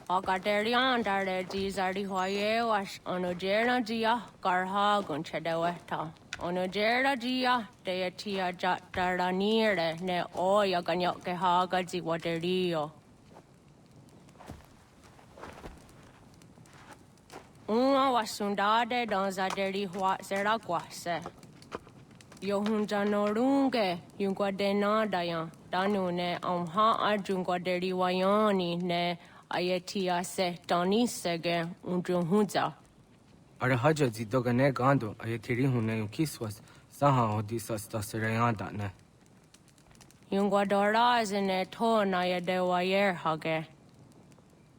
Akaterian dare dizari hoye was onojera dia karha gunchedeweta. Onojera dia deetia jataranire ne oya ganyoke haga ziwaterio. Uma wasundade donzaderi hua zeraguase. Yohunja norunge yungwadena dayan. Danune amha ajungwaderi wayani ne Ayetia se Dani sege unjunhuza. Arahaja zidogane gando ayetiri hune ukiswas saha odisas tasirayanda ne. Yungwadora zine to na yedewayer hage.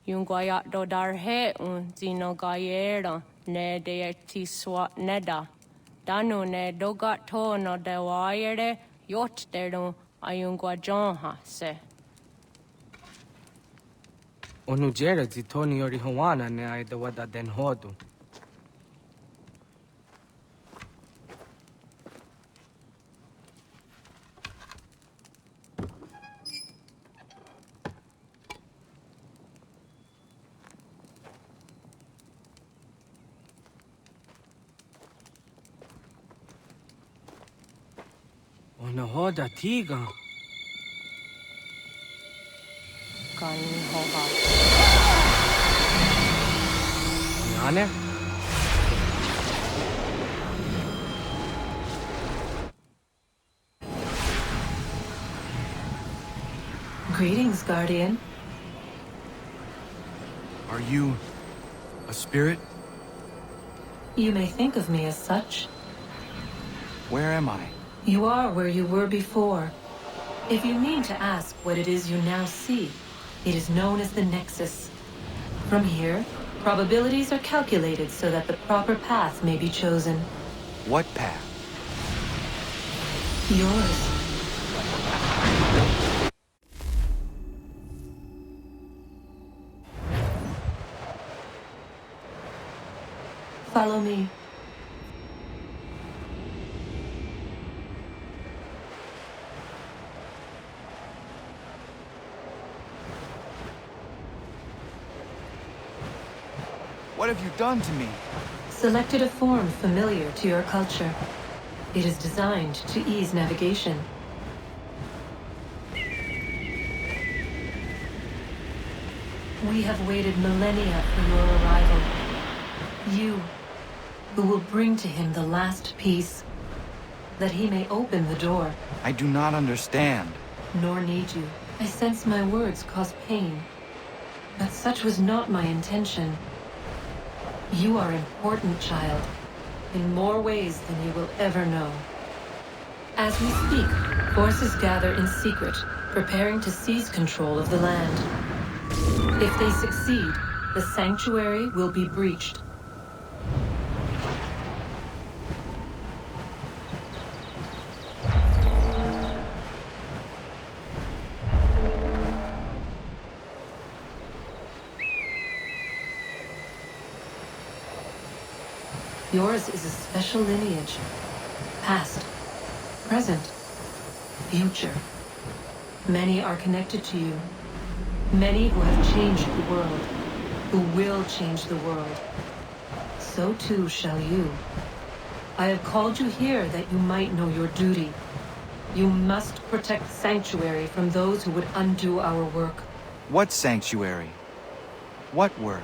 Yungwayat dodarhe zinogayera ne deetiswa neda. Danu ne dogat to no dewayere yot deru ayungwajonha se. Onujera zitoni yori hawana ne aidawada den hodu. Onahoda tiga. Kanhoha. Yane? Greetings, Guardian. Are you a spirit? You may think of me as such. Where am I? You are where you were before. If you need to ask what it is you now see, it is known as the Nexus. From here, probabilities are calculated so that the proper path may be chosen. What path? Yours. Follow me. What have you done to me? Selected a form familiar to your culture. It is designed to ease navigation. We have waited millennia for your arrival. You, who will bring to him the last piece, that he may open the door. I do not understand. Nor need you. I sense my words cause pain. But such was not my intention. You are important, child, in more ways than you will ever know. As we speak, forces gather in secret, preparing to seize control of the land. If they succeed, the sanctuary will be breached. Yours is a special lineage. Past, present, future. Many are connected to you. Many who have changed the world, who will change the world. So too shall you. I have called you here that you might know your duty. You must protect Sanctuary from those who would undo our work. What sanctuary? What work?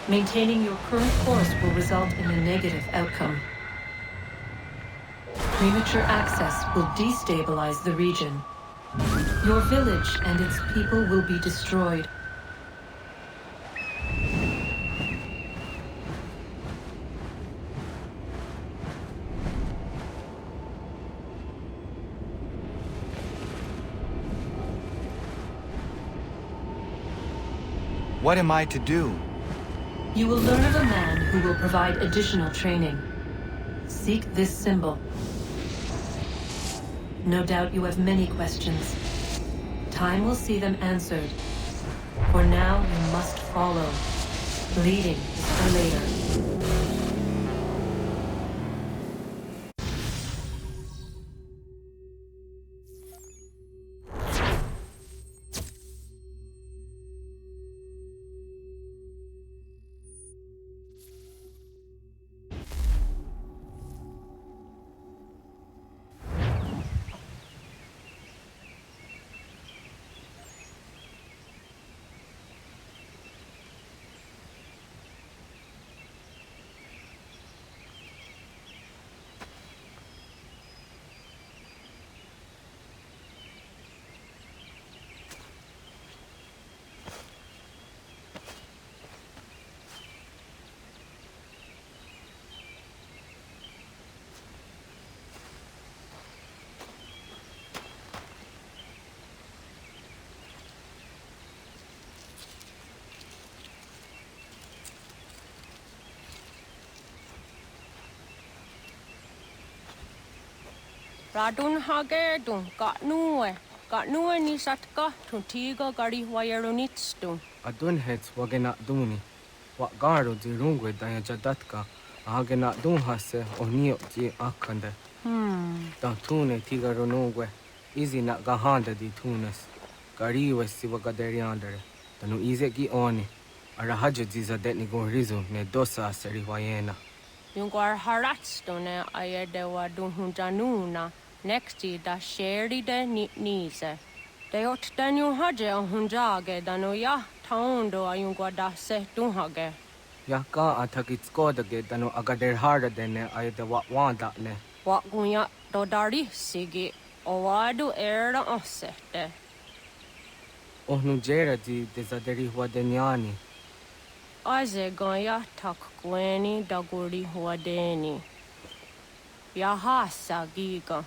Maintaining your current course will result in a negative outcome. Premature access will destabilize the region. Your village and its people will be destroyed. What am I to do? You will learn of a man who will provide additional training. Seek this symbol. No doubt you have many questions. Time will see them answered. For now, you must follow. Leading is for later. Radun hage dun Gatnue ni satka tuntiga gari wayerunitstu. Adun hets wagena duni. Wa garo di rungwe danya jadatka. Ahagena dun hase onio di akande. Dan tune tiga ronungwe. Izi na gahanda di tunes. Gariwe si wagaderiandere. Danu ize gi oni. Arahaja ziza detni rizu ne dosa aseri wayena. Yungwar haratstu ne ayedewa dun hunjanuna. Nexti da sheri de nize. Deot danu haje hunjage danu ya taundo ayungwa da se dunhage. Ya ka atakitskoda danu agader harda dene ayedewa wanda ne. Wa gunya dodari sigi owadu era osete. Ohnu jera di desaderi huadenyani. Aze ganya tak gweni daguri huadeni. Yahasa giga.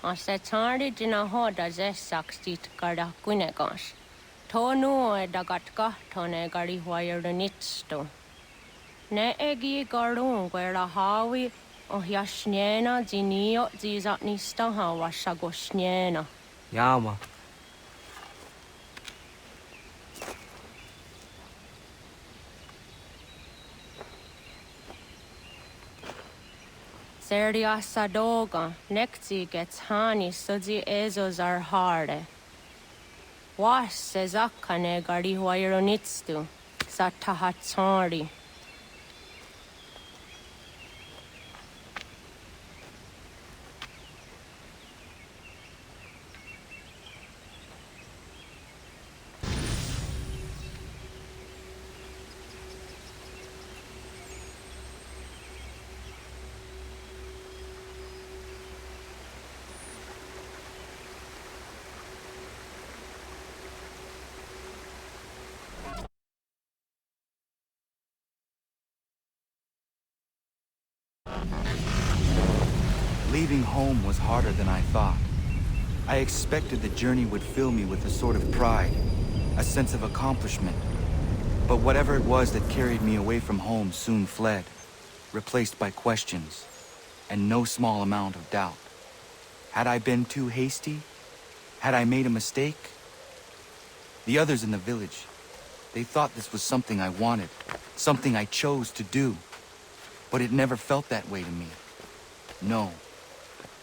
Ase tari jina hoda ze sakstit kada kunegas. Tonu e dagatka tone gari huayernitsto. Ne egi garun gwera hawi o yashnena zinio zizatnista hawa shagoshnena. Yama. Serdia sadoga, nekti gets hani sudzi ezo zarhare. Was sezakane gari huayronitstu, satahatsari. Leaving home was harder than I thought. I expected the journey would fill me with a sort of pride, a sense of accomplishment. But whatever it was that carried me away from home soon fled, replaced by questions, and no small amount of doubt. Had I been too hasty? Had I made a mistake? The others in the village, They thought this was something I wanted, something I chose to do. But it never felt that way to me. No,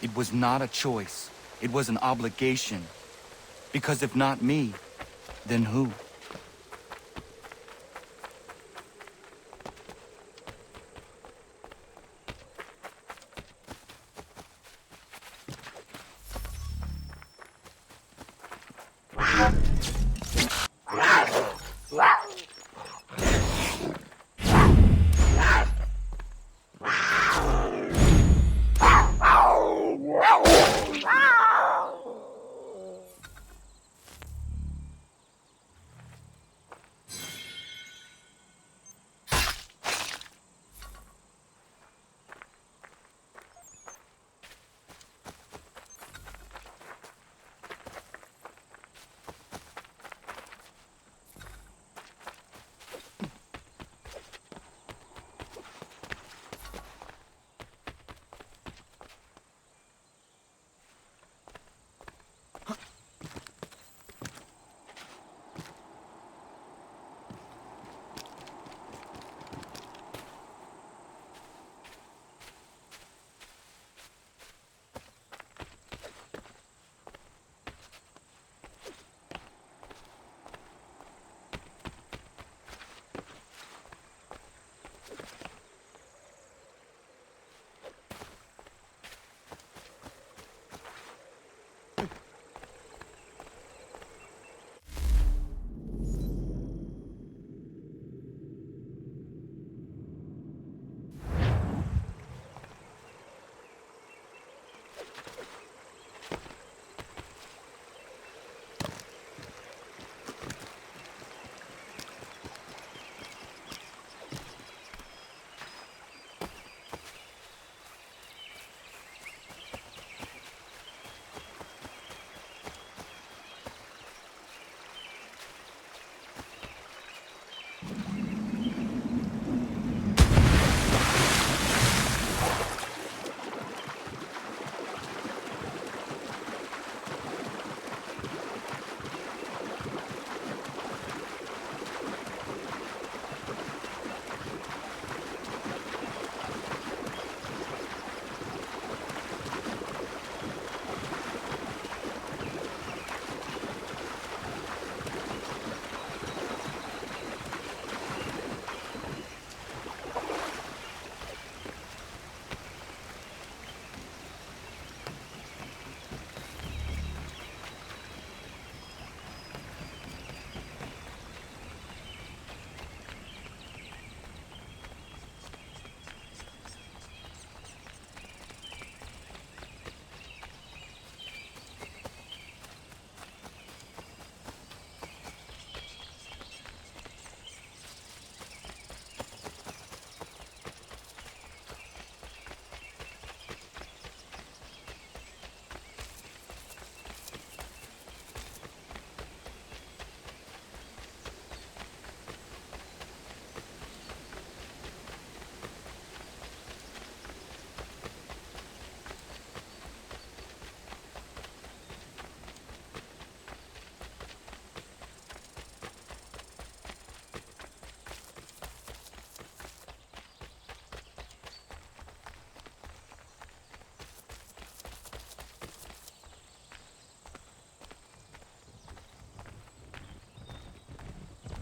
it was not a choice. It was an obligation. Because if not me, then who?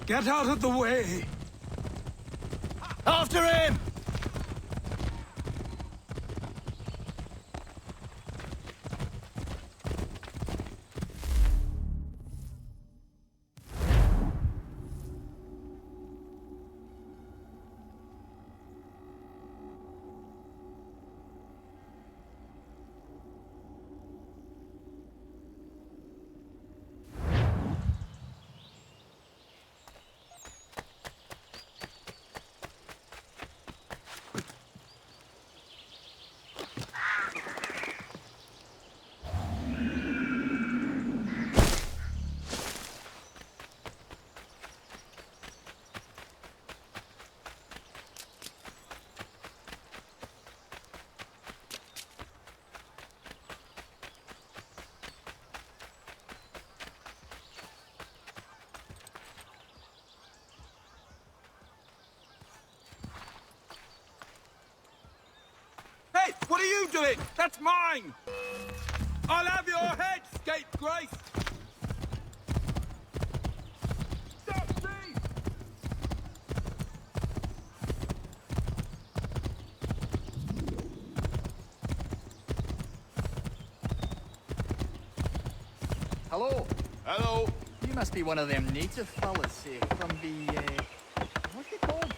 Get out of the way! After him! do it! That's mine! I'll have your head, scapegrace! Stop thief! Hello. Hello. You must be one of them native fellas from the, what's it called?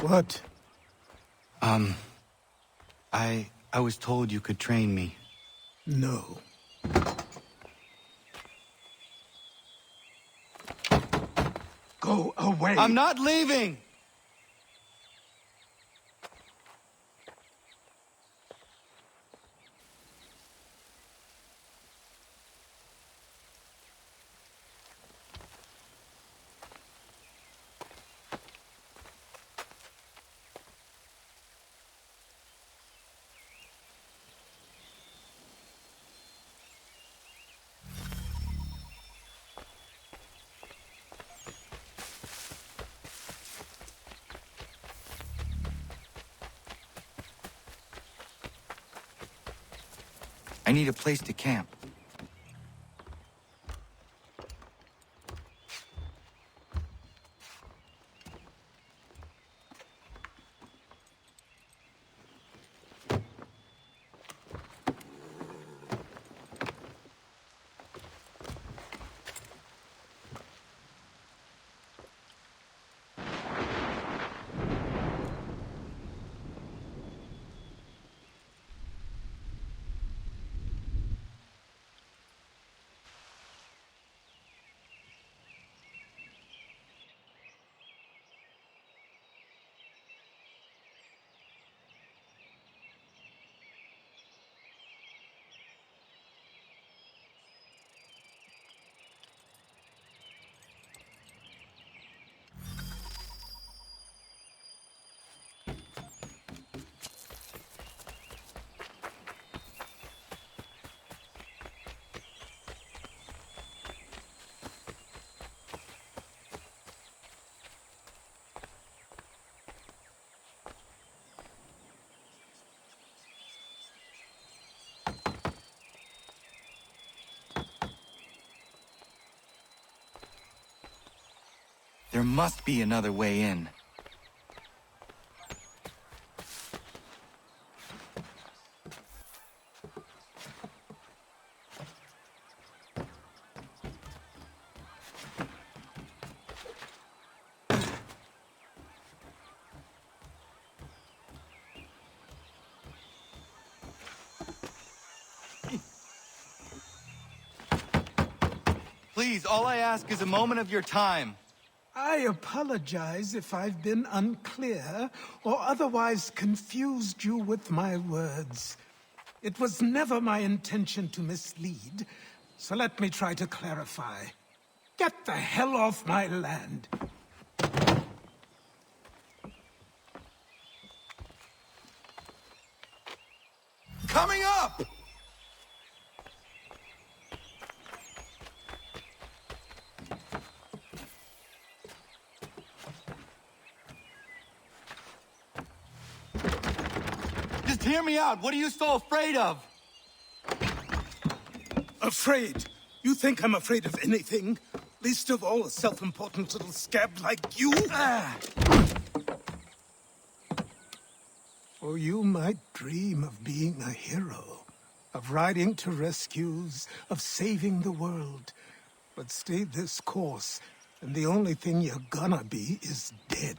What? I was told you could train me. No. Go away! I'm not leaving! I need a place to camp. There must be another way in. Please, all I ask is a moment of your time. I apologize if I've been unclear or otherwise confused you with my words. It was never my intention to mislead, so let me try to clarify. Get the hell off my land. Coming up! Just hear me out. What are you so afraid of? Afraid? You think I'm afraid of anything? Least of all a self-important little scab like you? Oh, you might dream of being a hero, of riding to rescues, of saving the world. But stay this course, and the only thing you're gonna be is dead.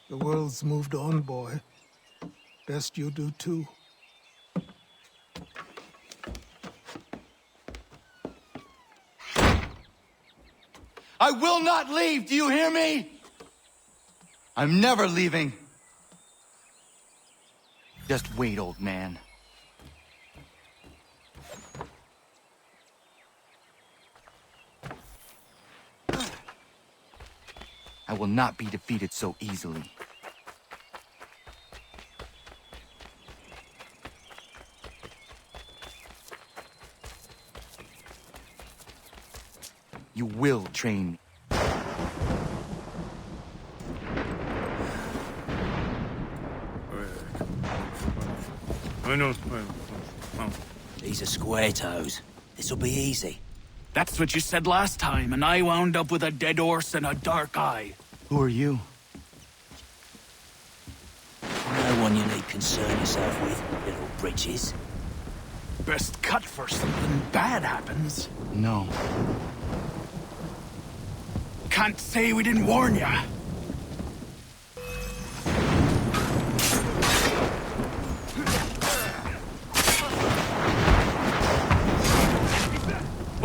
The world's moved on, boy. Best you do too. I will not leave, do you hear me? I'm never leaving. Just wait, old man. I will not be defeated so easily. You will train me. These are square toes. This'll be easy. That's what you said last time, and I wound up with a dead horse and a dark eye. Who are you? No one you need concern yourself with, little britches. Best cut for something bad happens. No. Can't say we didn't warn ya.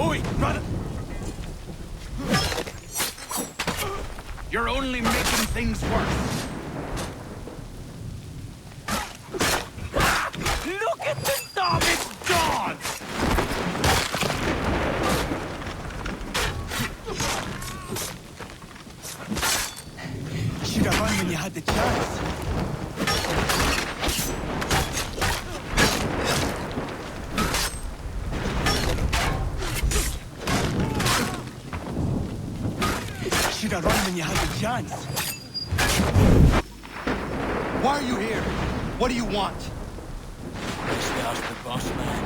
Oi, brother! You're only making things worse. Look at the savage dog! Should have run when you had the chance. Should have run when you had the chance. Why are you here? What do you want? Let's ask the boss man.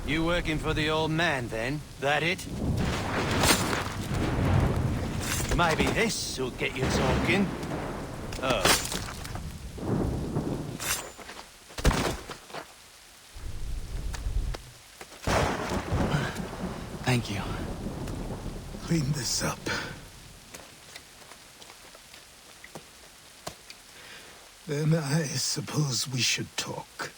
You working for the old man, then? That it? Maybe this will get you talking. Oh. Thank you. Clean this up. Then I suppose we should talk.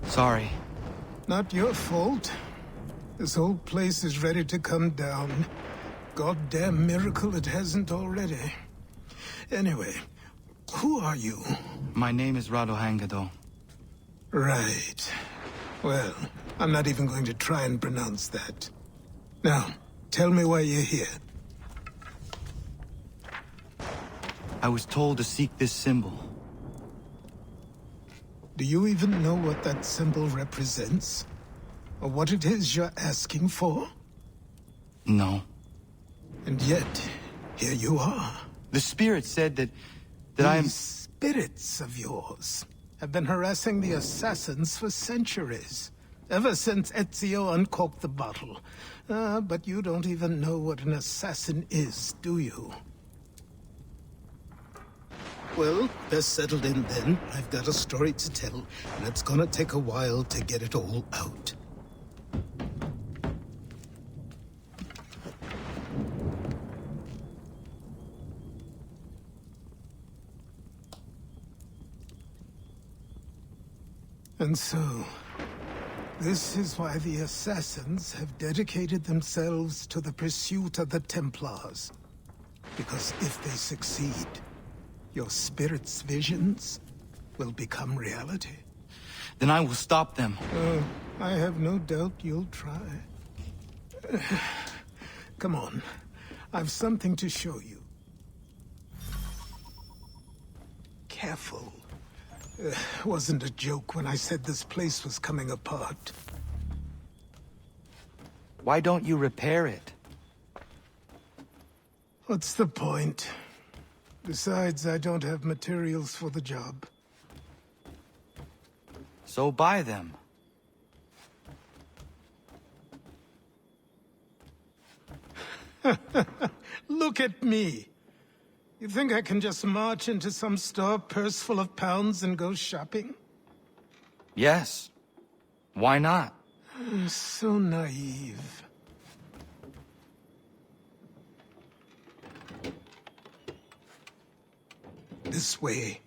Sorry. Not your fault. This whole place is ready to come down. Goddamn miracle it hasn't already. Anyway, who are you? My name is Rado Hangado. Right. Well, I'm not even going to try and pronounce that. Now, tell me why you're here. I was told to seek this symbol. Do you even know what that symbol represents? Or what it is you're asking for? No. And yet, here you are. The spirit said that I am... These spirits of yours have been harassing the assassins for centuries. Ever since Ezio uncorked the bottle. But you don't even know what an assassin is, do you? Well, best settled in then. I've got a story to tell, and it's gonna take a while to get it all out. And so, this is why the Assassins have dedicated themselves to the pursuit of the Templars. Because if they succeed, your spirit's visions will become reality. Then I will stop them. I have no doubt you'll try. Come on. I've something to show you. Careful. Wasn't a joke when I said this place was coming apart. Why don't you repair it? What's the point? Besides, I don't have materials for the job. So buy them. Look at me. You think I can just march into some store, purse full of pounds, and go shopping? Yes. Why not? So naive. This way.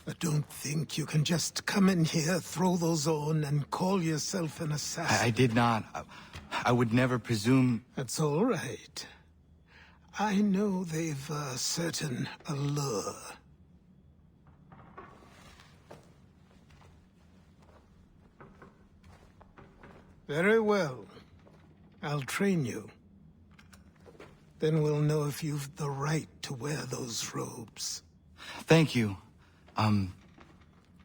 I don't think you can just come in here, throw those on, and call yourself an assassin. I did not. I would never presume... That's all right. I know they've a certain allure. Very well. I'll train you. Then we'll know if you've the right to wear those robes. Thank you.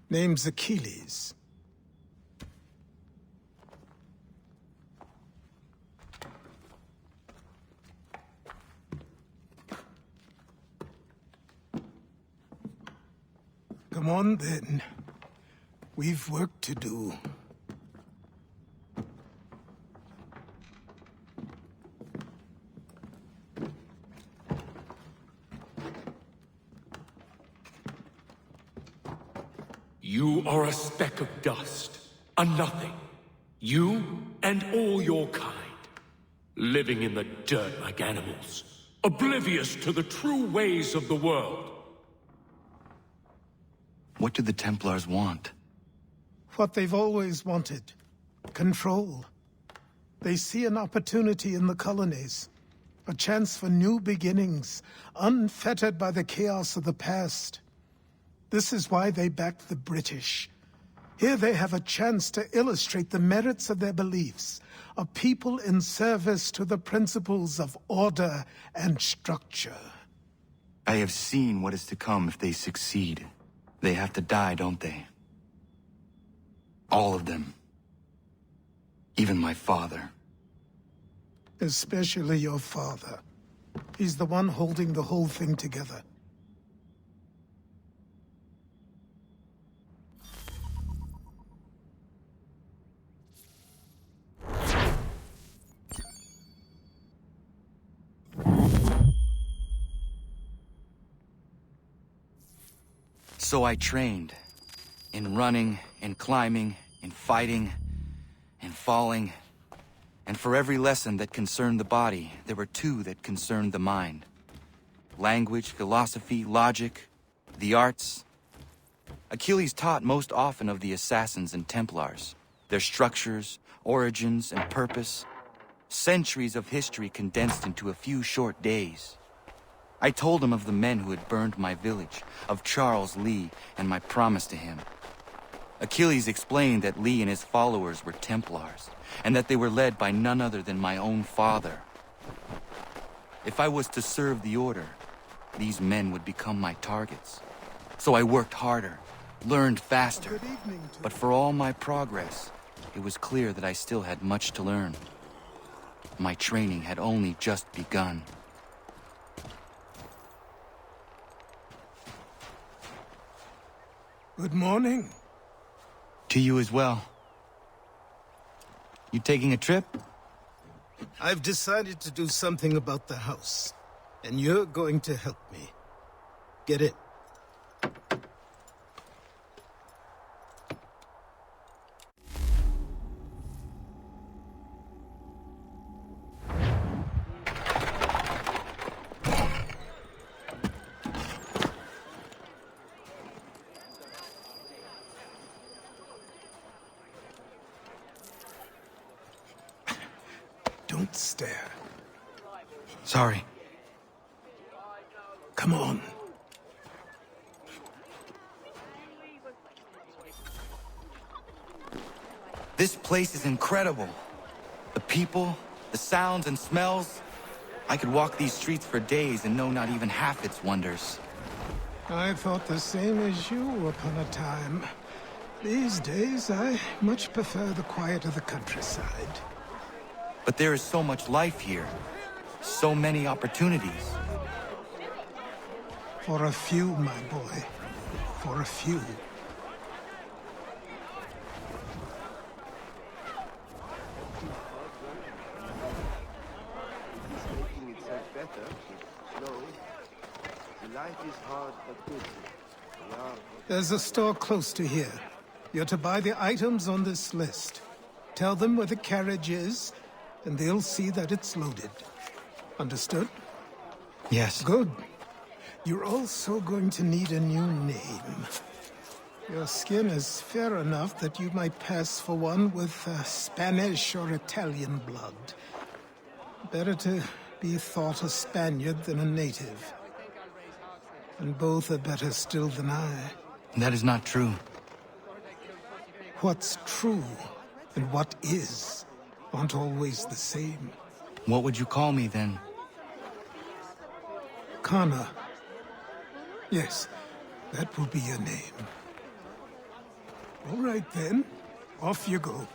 Name's Achilles. Come on, then. We've work to do. You are a speck of dust, a nothing. You and all your kind. Living in the dirt like animals, oblivious to the true ways of the world. What do the Templars want? What they've always wanted. Control. They see an opportunity in the colonies. A chance for new beginnings, unfettered by the chaos of the past. This is why they backed the British. Here they have a chance to illustrate the merits of their beliefs, a people in service to the principles of order and structure. I have seen what is to come if they succeed. They have to die, don't they? All of them. Even my father. Especially your father. He's the one holding the whole thing together. So I trained. In running, in climbing, in fighting, in falling. And for every lesson that concerned the body, there were two that concerned the mind. Language, philosophy, logic, the arts. Achilles taught most often of the assassins and Templars, their structures, origins, and purpose. Centuries of history condensed into a few short days. I told him of the men who had burned my village, of Charles Lee, and my promise to him. Achilles explained that Lee and his followers were Templars, and that they were led by none other than my own father. If I was to serve the order, these men would become my targets. So I worked harder, learned faster, but for all my progress, it was clear that I still had much to learn. My training had only just begun. Good morning. To you as well. You taking a trip? I've decided to do something about the house, and you're going to help me. Get it. Don't stare. Sorry. Come on. This place is incredible. The people, the sounds and smells. I could walk these streets for days and know not even half its wonders. I thought the same as you upon a time. These days, I much prefer the quiet of the countryside. But there is so much life here. So many opportunities. For a few, my boy. For a few. There's a store close to here. You're to buy the items on this list. Tell them where the carriage is, and they'll see that it's loaded. Understood? Yes. Good. You're also going to need a new name. Your skin is fair enough that you might pass for one with Spanish or Italian blood. Better to be thought a Spaniard than a native. And both are better still than I. That is not true. What's true and what is aren't always the same. What would you call me then? Kana. Yes, that will be your name. All right then, off you go.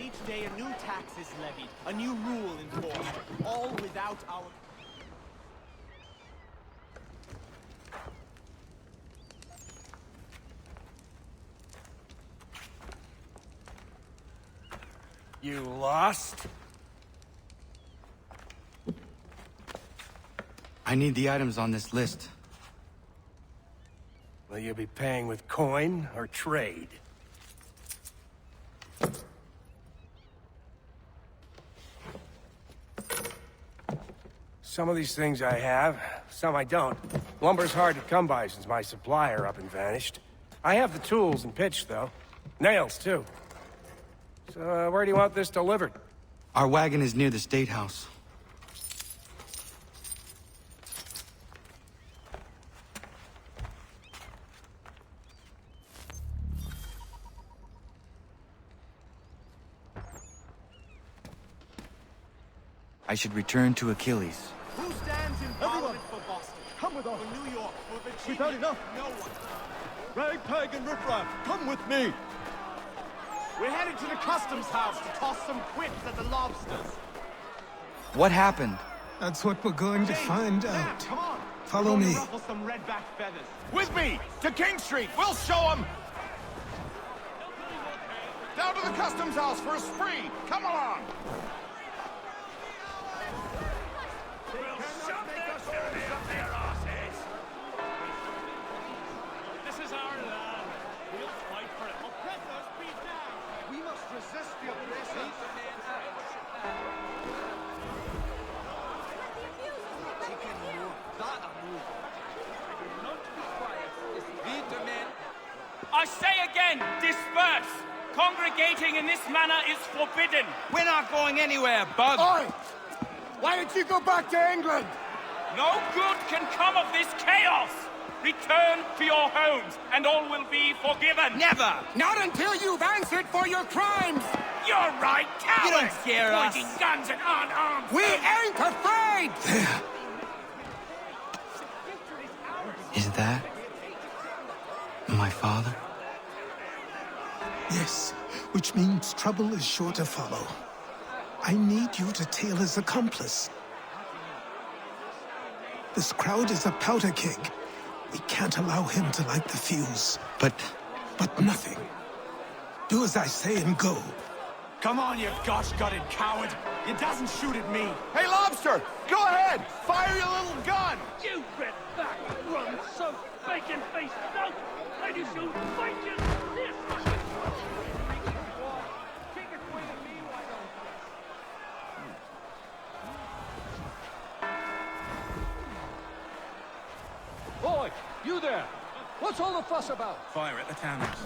Each day a new tax is levied, a new rule enforced, all without our... You lost? I need the items on this list. Will you be paying with coin or trade? Some of these things I have, some I don't. Lumber's hard to come by since my supplier up and vanished. I have the tools and pitch, though. Nails, too. So, where do you want this delivered? Our wagon is near the State House. I should return to Achilles. Who stands in Parliament for Boston? Come with us! For New York, for Virginia? We've had enough! No one. Ragtag and riffraff, come with me! We're headed to the customs house to toss some quips at the lobsters. What happened? That's what we're going to find out. Come on. Follow me. Ruffle some redback feathers. With me! To King Street! We'll show them! Down to the customs house for a spree! Come along! This is our land. We'll fight for it. Oppressors be down! We must resist the oppressors! I say again, disperse! Congregating in this manner is forbidden! We're not going anywhere, bug! Oi! Why don't you go back to England? No good can come of this chaos! Return to your homes, and all will be forgiven! Never! Not until you've answered for your crimes! You're right, cowards! You don't scare us! Pointing guns at unarmed! We ain't afraid! There. Is that my father? Yes, which means trouble is sure to follow. I need you to tail his accomplice. This crowd is a powder keg. We can't allow him to light the fuse. But nothing. Do as I say and go. Come on, you gosh-gutted coward! You doesn't shoot at me! Hey, Lobster! Go ahead! Fire your little gun! You bit back, run, so bacon-faced out! And you shall fight you this! Boy, you there! What's all the fuss about? Fire at the cannons.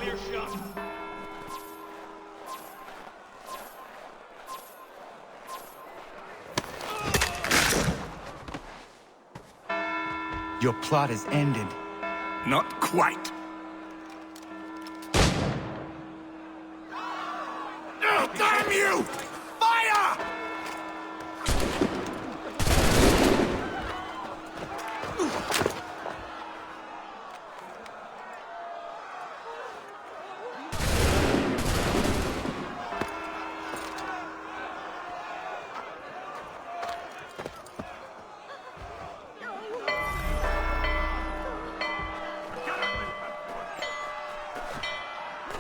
Clear shot. your plot is ended. Not quite. Oh, damn you! Fire!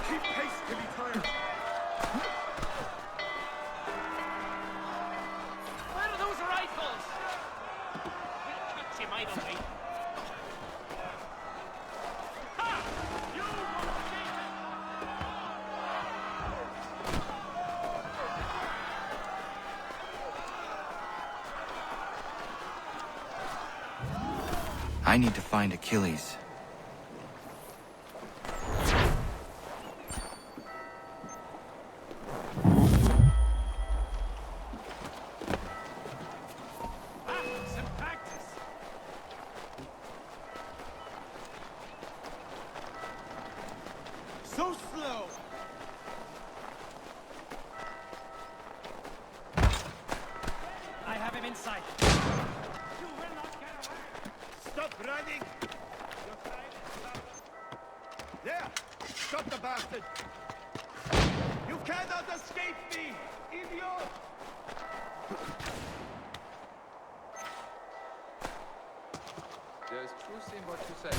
Keep pace till he tires. Where are those rifles? We'll catch him either way. Ha! You I need to find Achilles. Some practice! So slow! I have him in sight. You will not get away! Stop running! There! Stop the bastard! You cannot escape me, idiot! There's truth in what you say.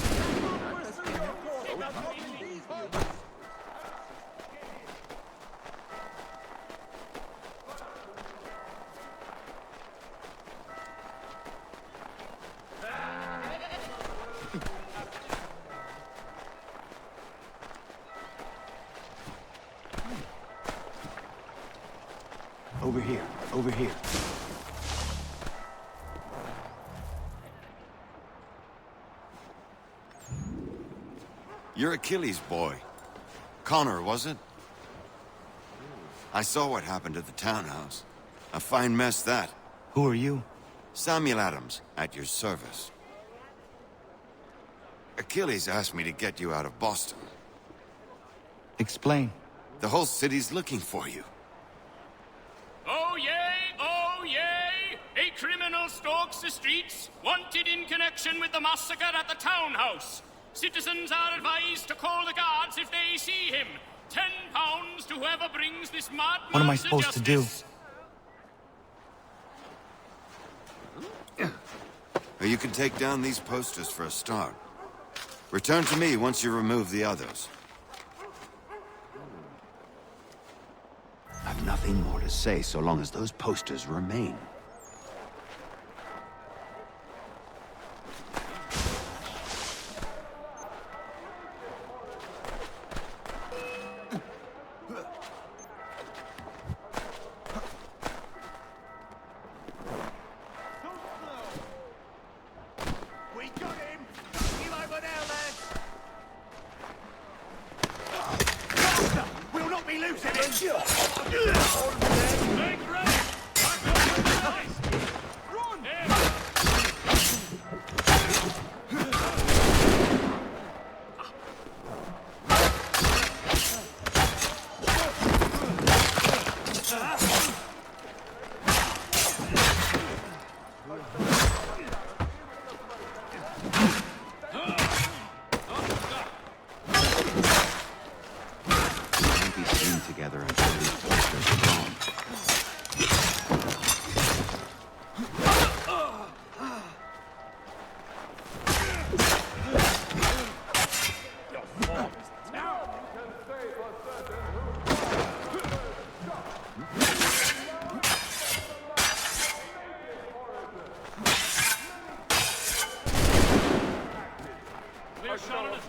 Over here. Over here. You're Achilles' boy. Connor, was it? I saw what happened at the townhouse. A fine mess, that. Who are you? Samuel Adams, at your service. Achilles asked me to get you out of Boston. Explain. The whole city's looking for you. Oh yay! Oh yay! A criminal stalks the streets, wanted in connection with the massacre at the townhouse. Citizens are advised to call the guards if they see him. £10 to whoever brings this madman. What am I supposed to do? Or you can take down these posters for a start. Return to me once you remove the others. I've nothing more to say so long as those posters remain. We got him! He's over there, lads! We'll not be losing him! Make ready! Run! Can't be seen together until these posters are gone. Clear shot on his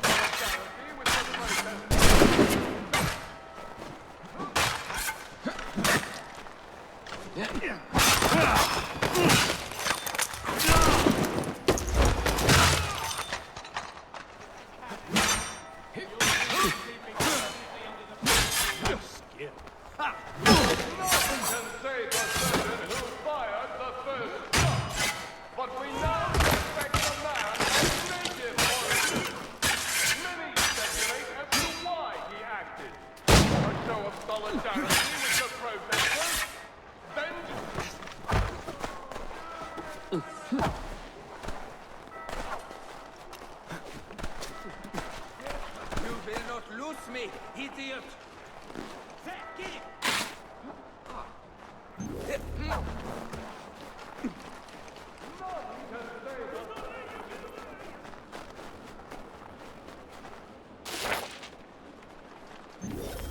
You will not lose me, idiot!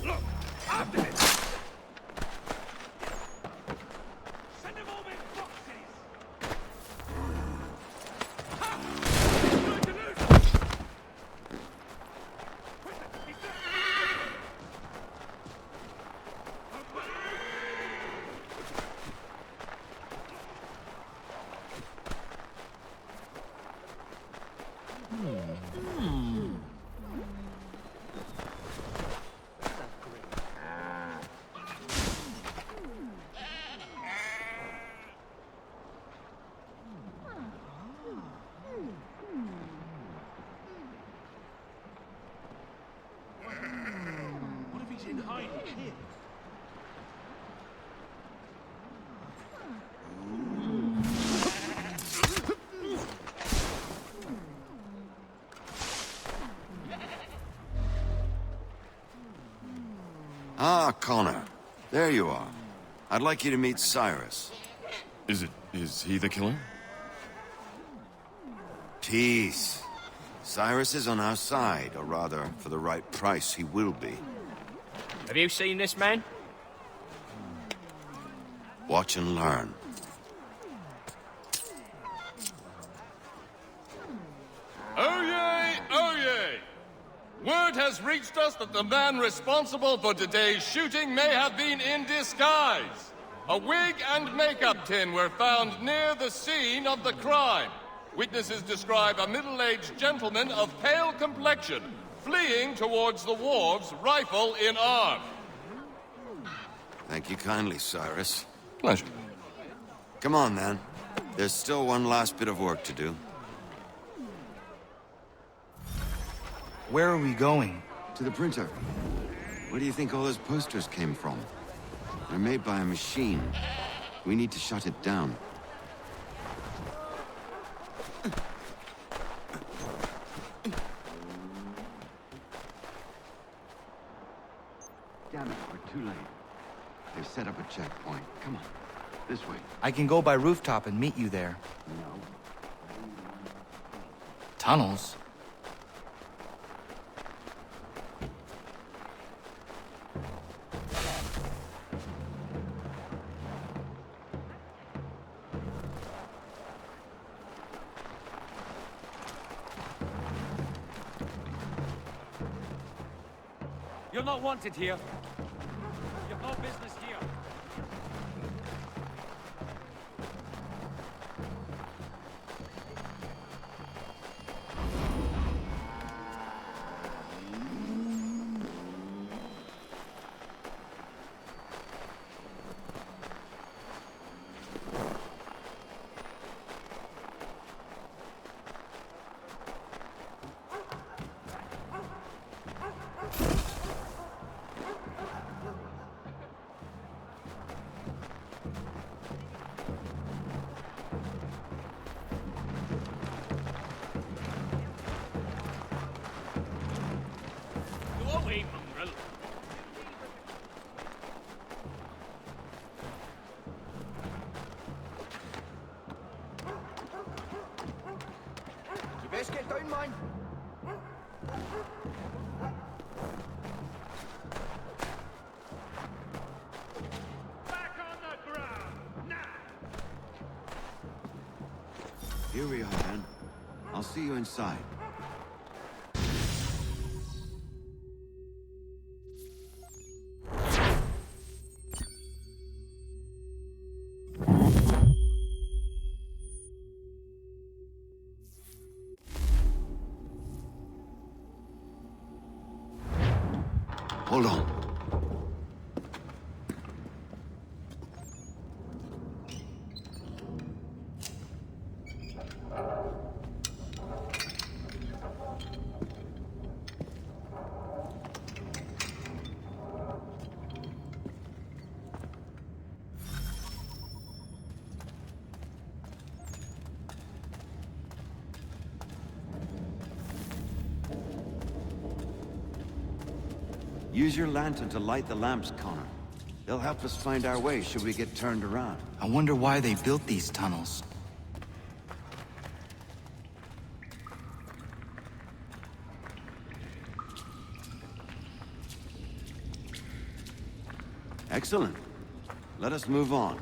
Look! After it! Send them all in boxes! Ha! Going to lose! What if he's in hiding here? Ah, Connor. There you are. I'd like you to meet Cyrus. Is he the killer? Peace. Cyrus is on our side, or rather, for the right price, he will be. Have you seen this man? Watch and learn. Oh yay! Oh yay! Word has reached us that the man responsible for today's shooting may have been in disguise. A wig and makeup tin were found near the scene of the crime. Witnesses describe a middle-aged gentleman of pale complexion fleeing towards the wharves, rifle in arm. Thank you kindly, Cyrus. Pleasure. Come on, then. There's still one last bit of work to do. Where are we going? To the printer. Where do you think all those posters came from? They're made by a machine. We need to shut it down. Damn it, we're too late. They've set up a checkpoint. Come on, this way. I can go by rooftop and meet you there. No. Tunnels? You're not wanted here. You've no business here. Go away, mongrel. You best get down, man. Back on the ground, now! Here we are, then. I'll see you inside. Hold on. Use your lantern to light the lamps, Connor. They'll help us find our way should we get turned around. I wonder why they built these tunnels. Excellent. Let us move on.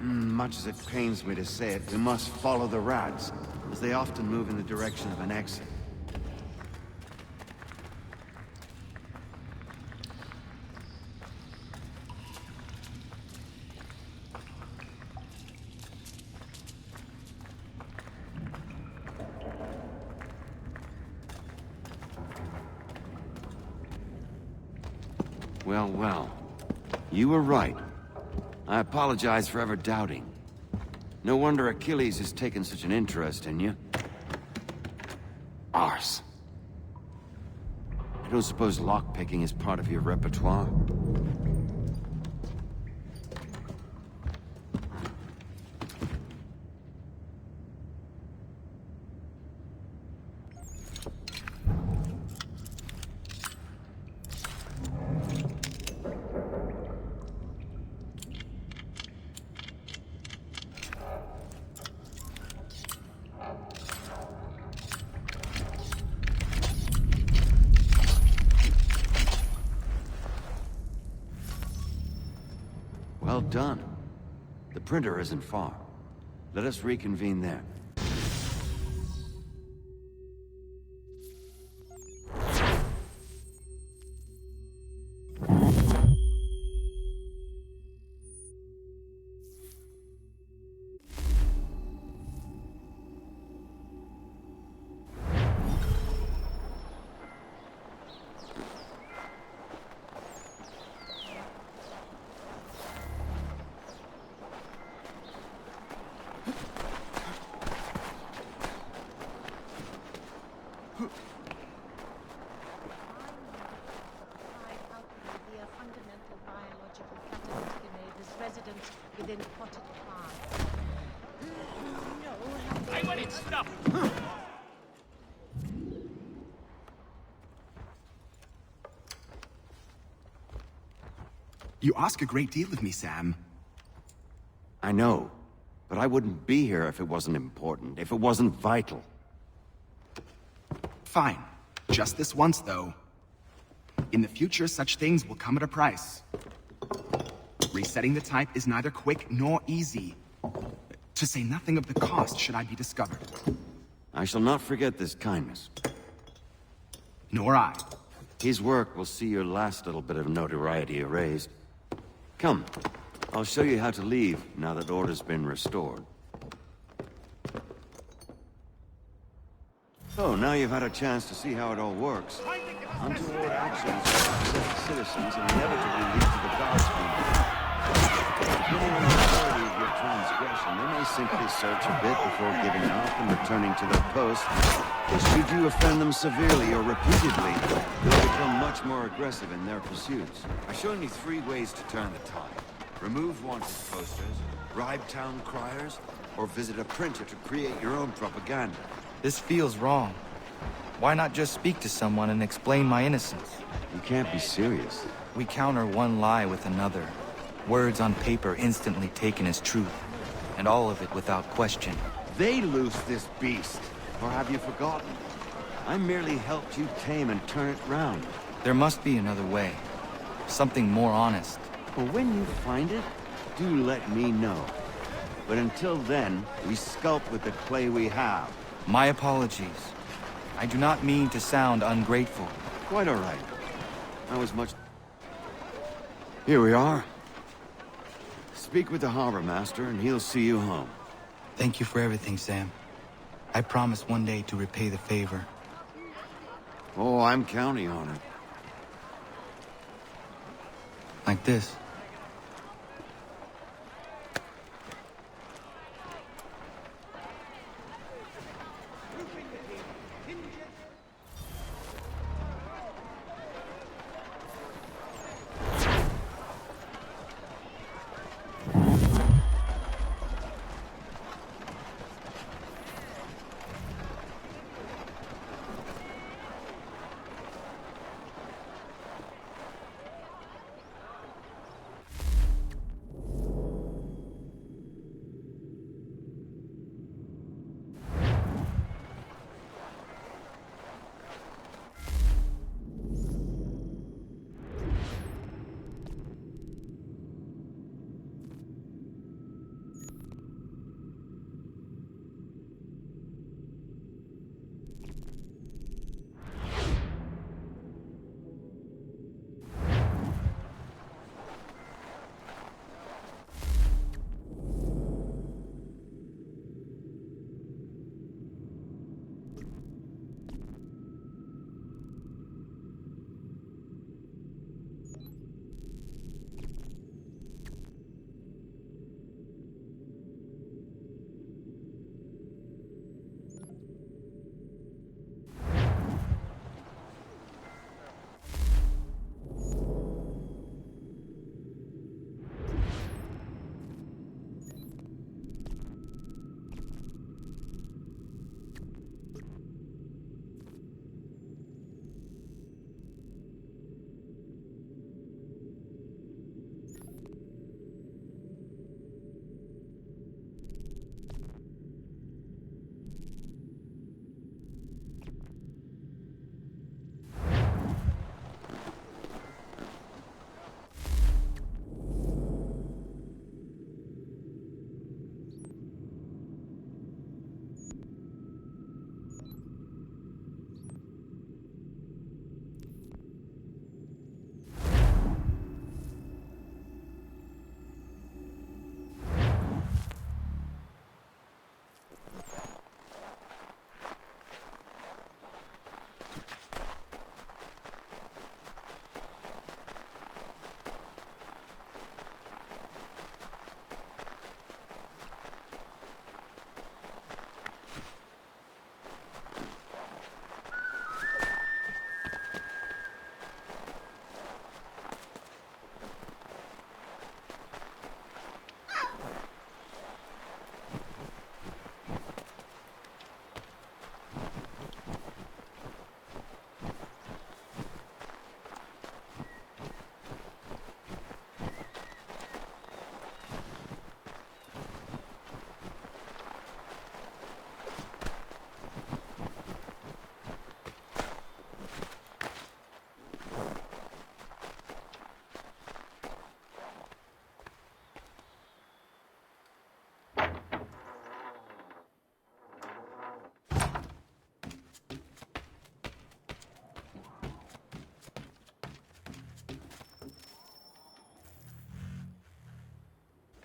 Much as it pains me to say it, we must follow the rats, as they often move in the direction of an exit. Well, well. You were right. I apologize for ever doubting. No wonder Achilles has taken such an interest in you. Arse. I don't suppose lockpicking is part of your repertoire? Well done. The printer isn't far. Let us reconvene there. within a potted plant. I want it stopped. You ask a great deal of me, Sam. I know, but I wouldn't be here if it wasn't important, if it wasn't vital. Fine. Just this once, though. In the future, such things will come at a price. Resetting the type is neither quick nor easy. To say nothing of the cost should I be discovered. I shall not forget this kindness. Nor I. His work will see your last little bit of notoriety erased. Come, I'll show you how to leave now that order's been restored. So, now you've had a chance to see how it all works. Untoward actions upset citizens and inevitably lead to the Guards being depending on the severity of your transgression, they may simply search a bit before giving up and returning to their post. But should you offend them severely or repeatedly, they'll become much more aggressive in their pursuits. I've shown you 3 ways to turn the tide. Remove wanted posters, bribe town criers, or visit a printer to create your own propaganda. This feels wrong. Why not just speak to someone and explain my innocence? You can't be serious. We counter one lie with another. Words on paper instantly taken as truth. And all of it without question. They loose this beast. Or have you forgotten? I merely helped you tame and turn it round. There must be another way. Something more honest. Well, when you find it, do let me know. But until then, we sculpt with the clay we have. My apologies. I do not mean to sound ungrateful. Quite all right. I was much... Here we are. Speak with the harbor master and he'll see you home. Thank you for everything, Sam. I promise one day to repay the favor. Oh, I'm counting on it. Like this.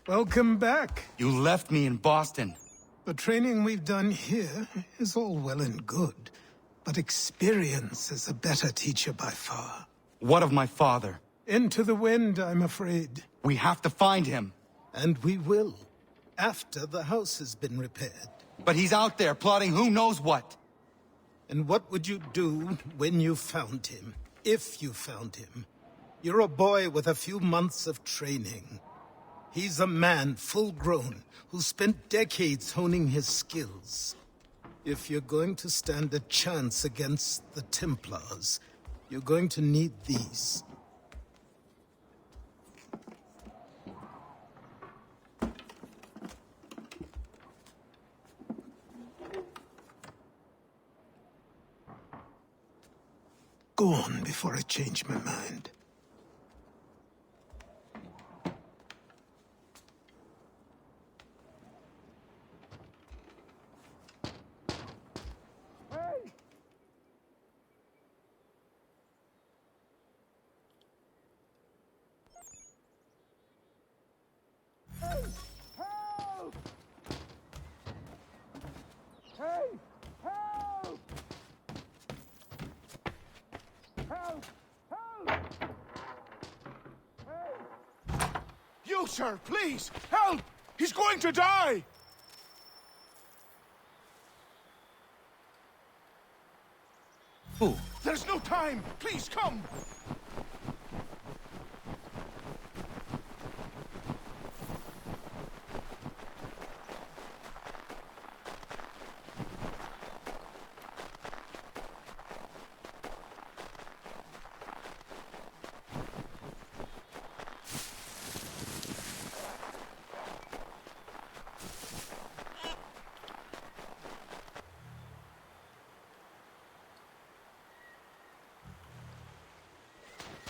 Welcome back. You left me in Boston. The training we've done here is all well and good, but experience is a better teacher by far. What of my father? Into the wind, I'm afraid. We have to find him. And we will, after the house has been repaired. But he's out there plotting who knows what. And what would you do when you found him? If you found him? You're a boy with a few months of training. He's a man, full grown, who spent decades honing his skills. If you're going to stand a chance against the Templars, you're going to need these. Go on before I change my mind. You, sir, please, help! He's going to die! Who? There's no time! Please, come!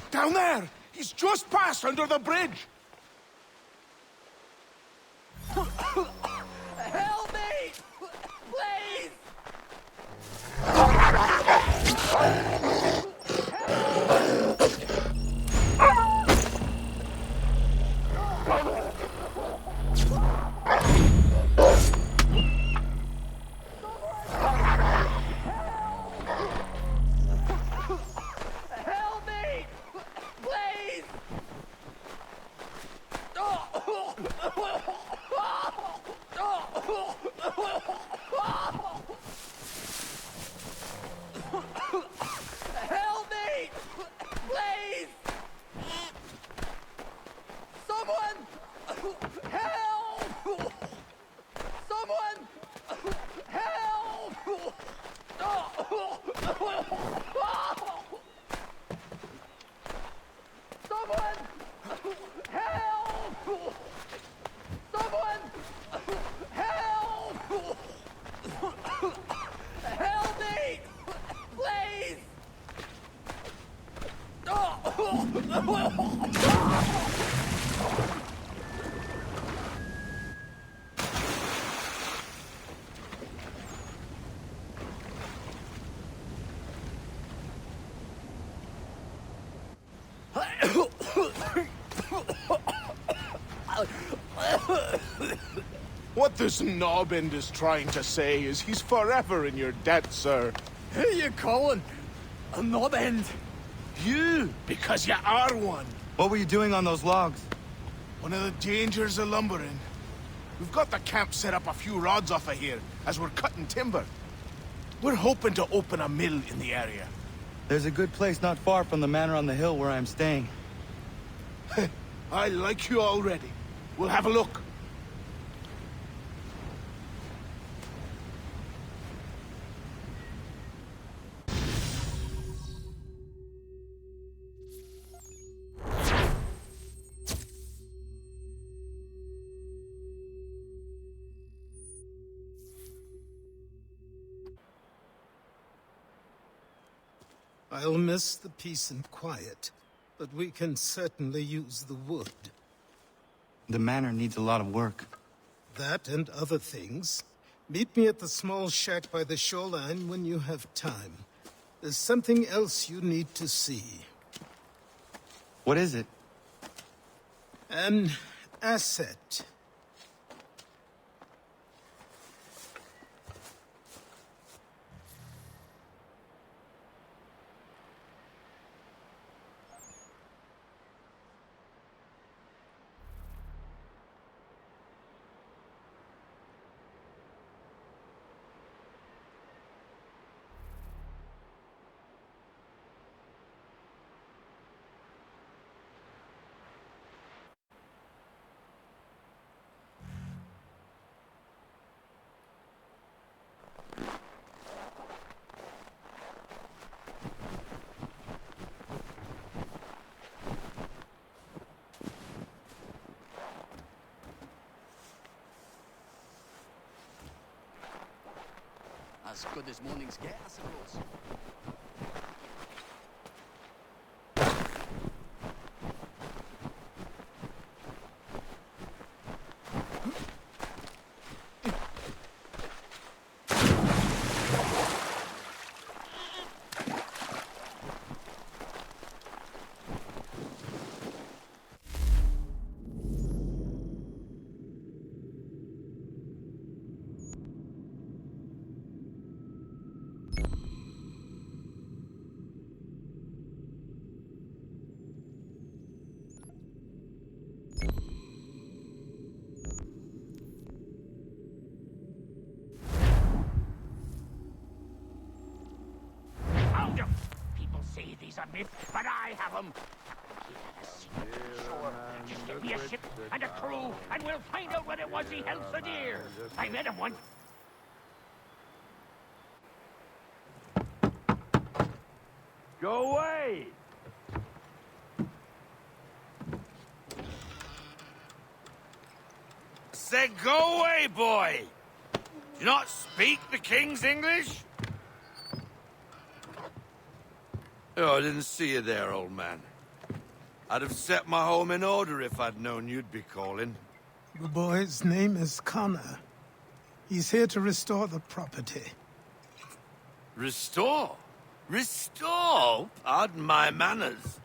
Down there! He's just passed under the bridge! Help me! Please! Help me! Please! Someone! Help! Someone! Help! Someone! Help! Someone! Help! Help me! Please! What this knobbend is trying to say is he's forever in your debt, sir. Who are you calling? A knob-end? You, because you are one. What were you doing on those logs? One of the dangers of lumbering. We've got the camp set up a few rods off of here, as we're cutting timber. We're hoping to open a mill in the area. There's a good place not far from the manor on the hill where I'm staying. I like you already. We'll have a look. I'll miss the peace and quiet, but we can certainly use the wood. The manor needs a lot of work. That and other things. Meet me at the small shack by the shoreline when you have time. There's something else you need to see. What is it? An asset. As good as mornings get, I suppose. Found him! People say these are myths, but I have them. Sure. Just give me a ship and a crew, and we'll find out what it was he held so dear. I met him once. Go away! Said go away, boy! Do you not speak the King's English? Oh, I didn't see you there, old man. I'd have set my home in order if I'd known you'd be calling. The boy's name is Connor. He's here to restore the property. Restore? Restore? Pardon my manners.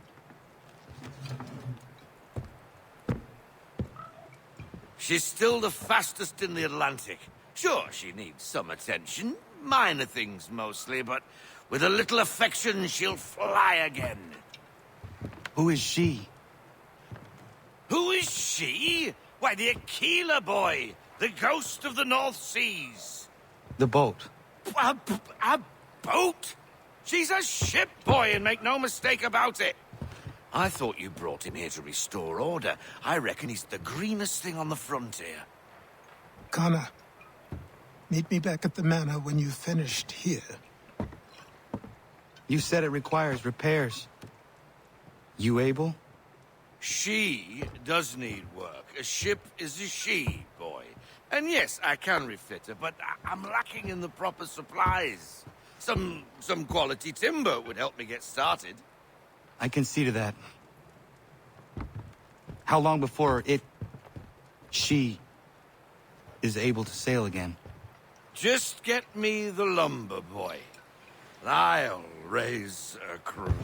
She's still the fastest in the Atlantic. Sure, she needs some attention. Minor things mostly, but with a little affection, she'll fly again. Who is she? Who is she? Why, the Aquila boy, the ghost of the North Seas. The boat. A boat? She's a ship, boy, and make no mistake about it. I thought you brought him here to restore order. I reckon he's the greenest thing on the frontier. Connor, meet me back at the manor when you've finished here. You said it requires repairs. You able? She does need work. A ship is a she, boy. And yes, I can refit her, but I'm lacking in the proper supplies. Some quality timber would help me get started. I can see to that. How long before she is able to sail again? Just get me the lumber, boy. And I'll raise a crew.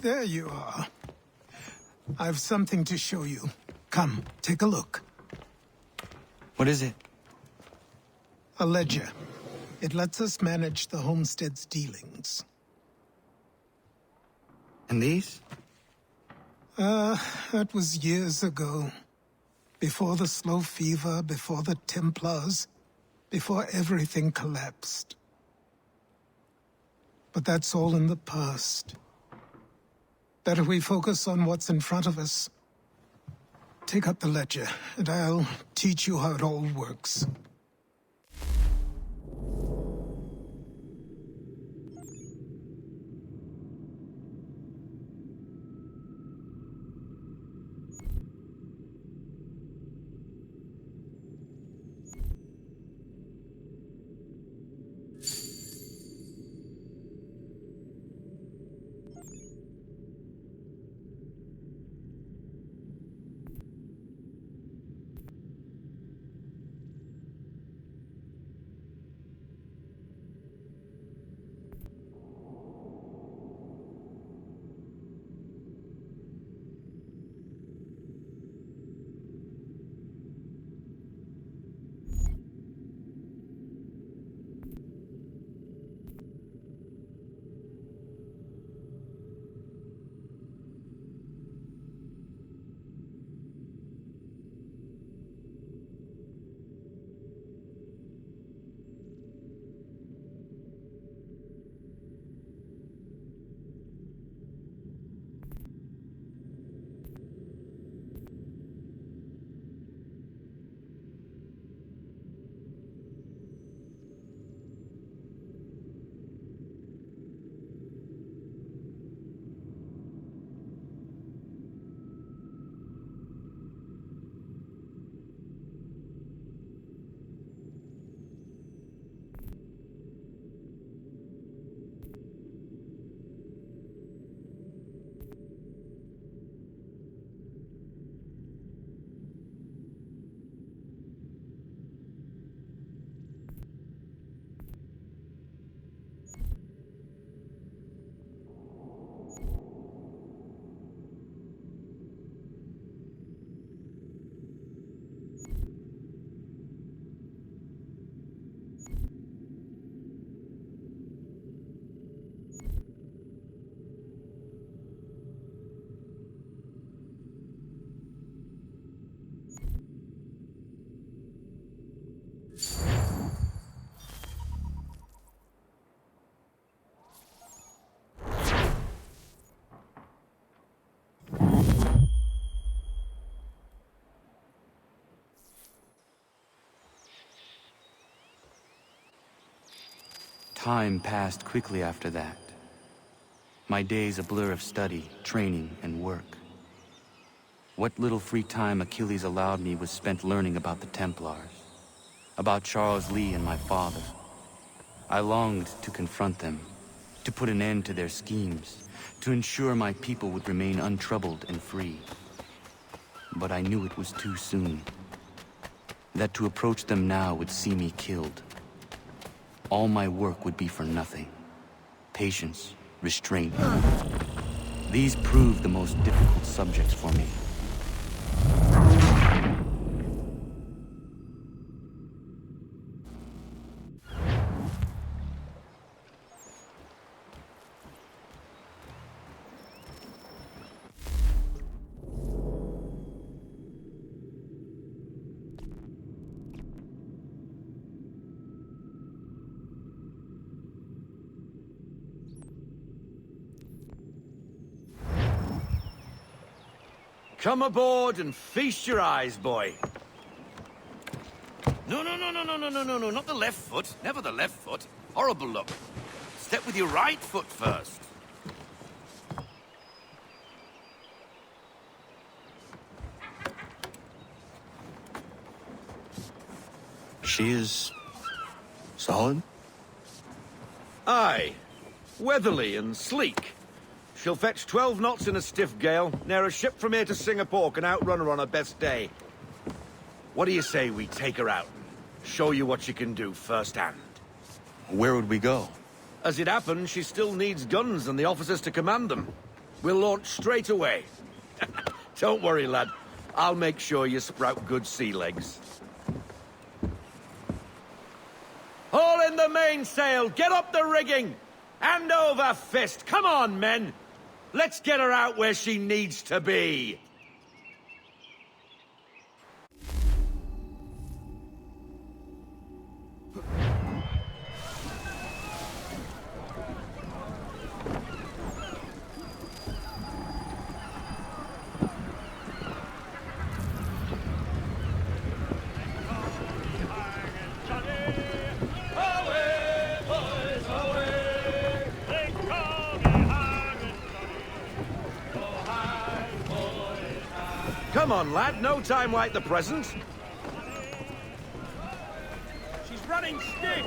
There you are. I've something to show you. Come, take a look. What is it? A ledger. It lets us manage the homestead's dealings. And these? That was years ago. Before the slow fever, before the Templars, before everything collapsed. But that's all in the past. Better we focus on what's in front of us. Take up the ledger, and I'll teach you how it all works. Time passed quickly after that. My days a blur of study, training, and work. What little free time Achilles allowed me was spent learning about the Templars, about Charles Lee and my father. I longed to confront them, to put an end to their schemes, to ensure my people would remain untroubled and free. But I knew it was too soon, that to approach them now would see me killed. All my work would be for nothing. Patience, restraint. These proved the most difficult subjects for me. Come aboard and feast your eyes, boy. No, not the left foot. Never the left foot. Horrible look. Step with your right foot first. She is... solid? Aye. Weatherly and sleek. She'll fetch 12 knots in a stiff gale, ne'er a ship from here to Singapore can outrun her on her best day. What do you say we take her out and show you what she can do firsthand? Where would we go? As it happens, she still needs guns and the officers to command them. We'll launch straight away. Don't worry, lad. I'll make sure you sprout good sea legs. Man the mainsail! Get up the rigging! Hand over fist! Come on, men! Let's get her out where she needs to be! Come on, lad, no time like the present. She's running stiff.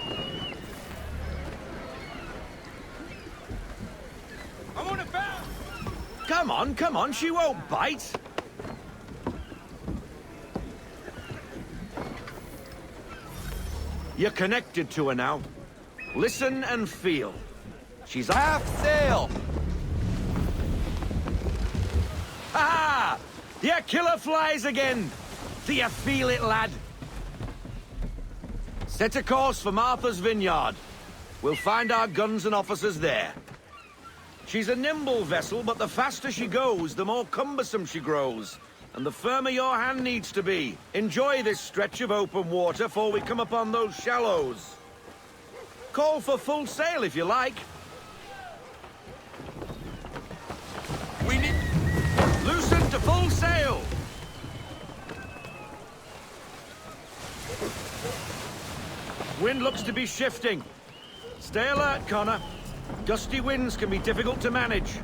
I want to bounce. Come on, she won't bite. You're connected to her now. Listen and feel. She's half sail. Ha! Your killer flies again! Do you feel it, lad? Set a course for Martha's Vineyard. We'll find our guns and officers there. She's a nimble vessel, but the faster she goes, the more cumbersome she grows. And the firmer your hand needs to be. Enjoy this stretch of open water before we come upon those shallows. Call for full sail if you like. We need... Loosen to full sail! Wind looks to be shifting. Stay alert, Connor. Gusty winds can be difficult to manage.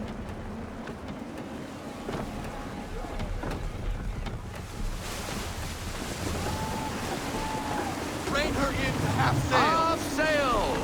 Rein her in to half sail. Half sail!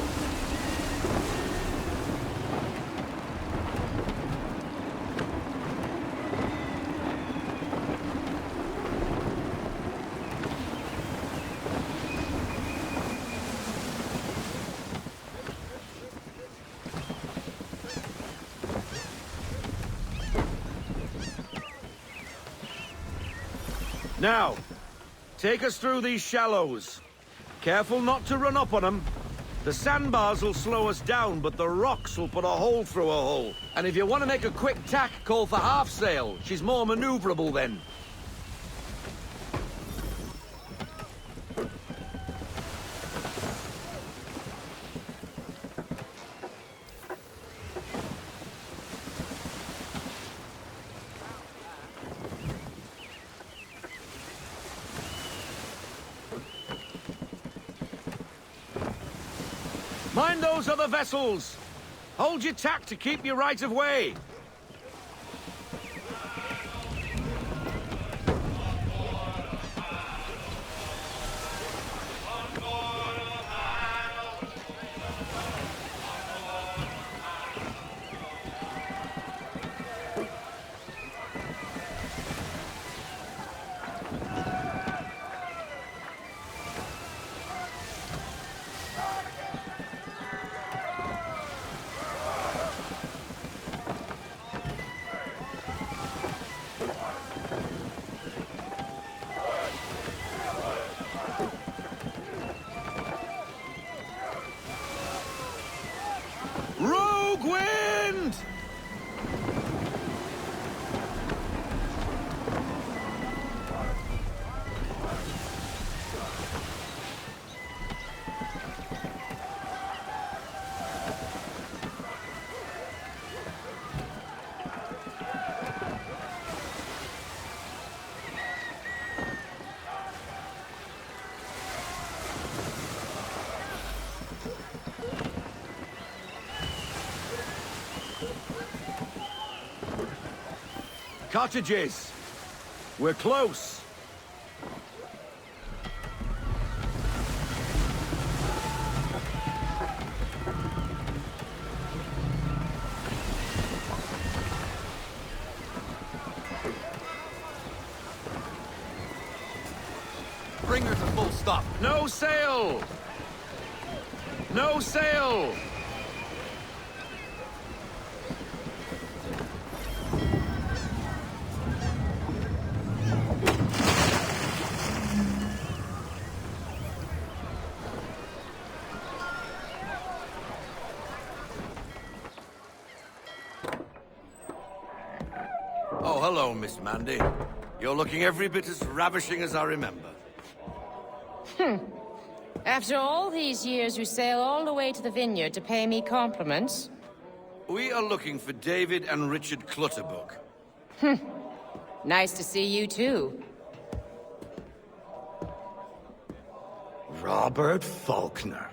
Now, take us through these shallows. Careful not to run up on them. The sandbars will slow us down, but the rocks will put a hole through a hull. And if you want to make a quick tack, call for half sail. She's more maneuverable then. Mind those other vessels! Hold your tack to keep your right of way! Rogue wind! Cottages. We're close. Bring her to full stop. No sail! No sail! Oh, hello, Miss Mandy. You're looking every bit as ravishing as I remember. After all these years, you sail all the way to the vineyard to pay me compliments? We are looking for David and Richard Clutterbuck. Nice to see you, too. Robert Faulkner.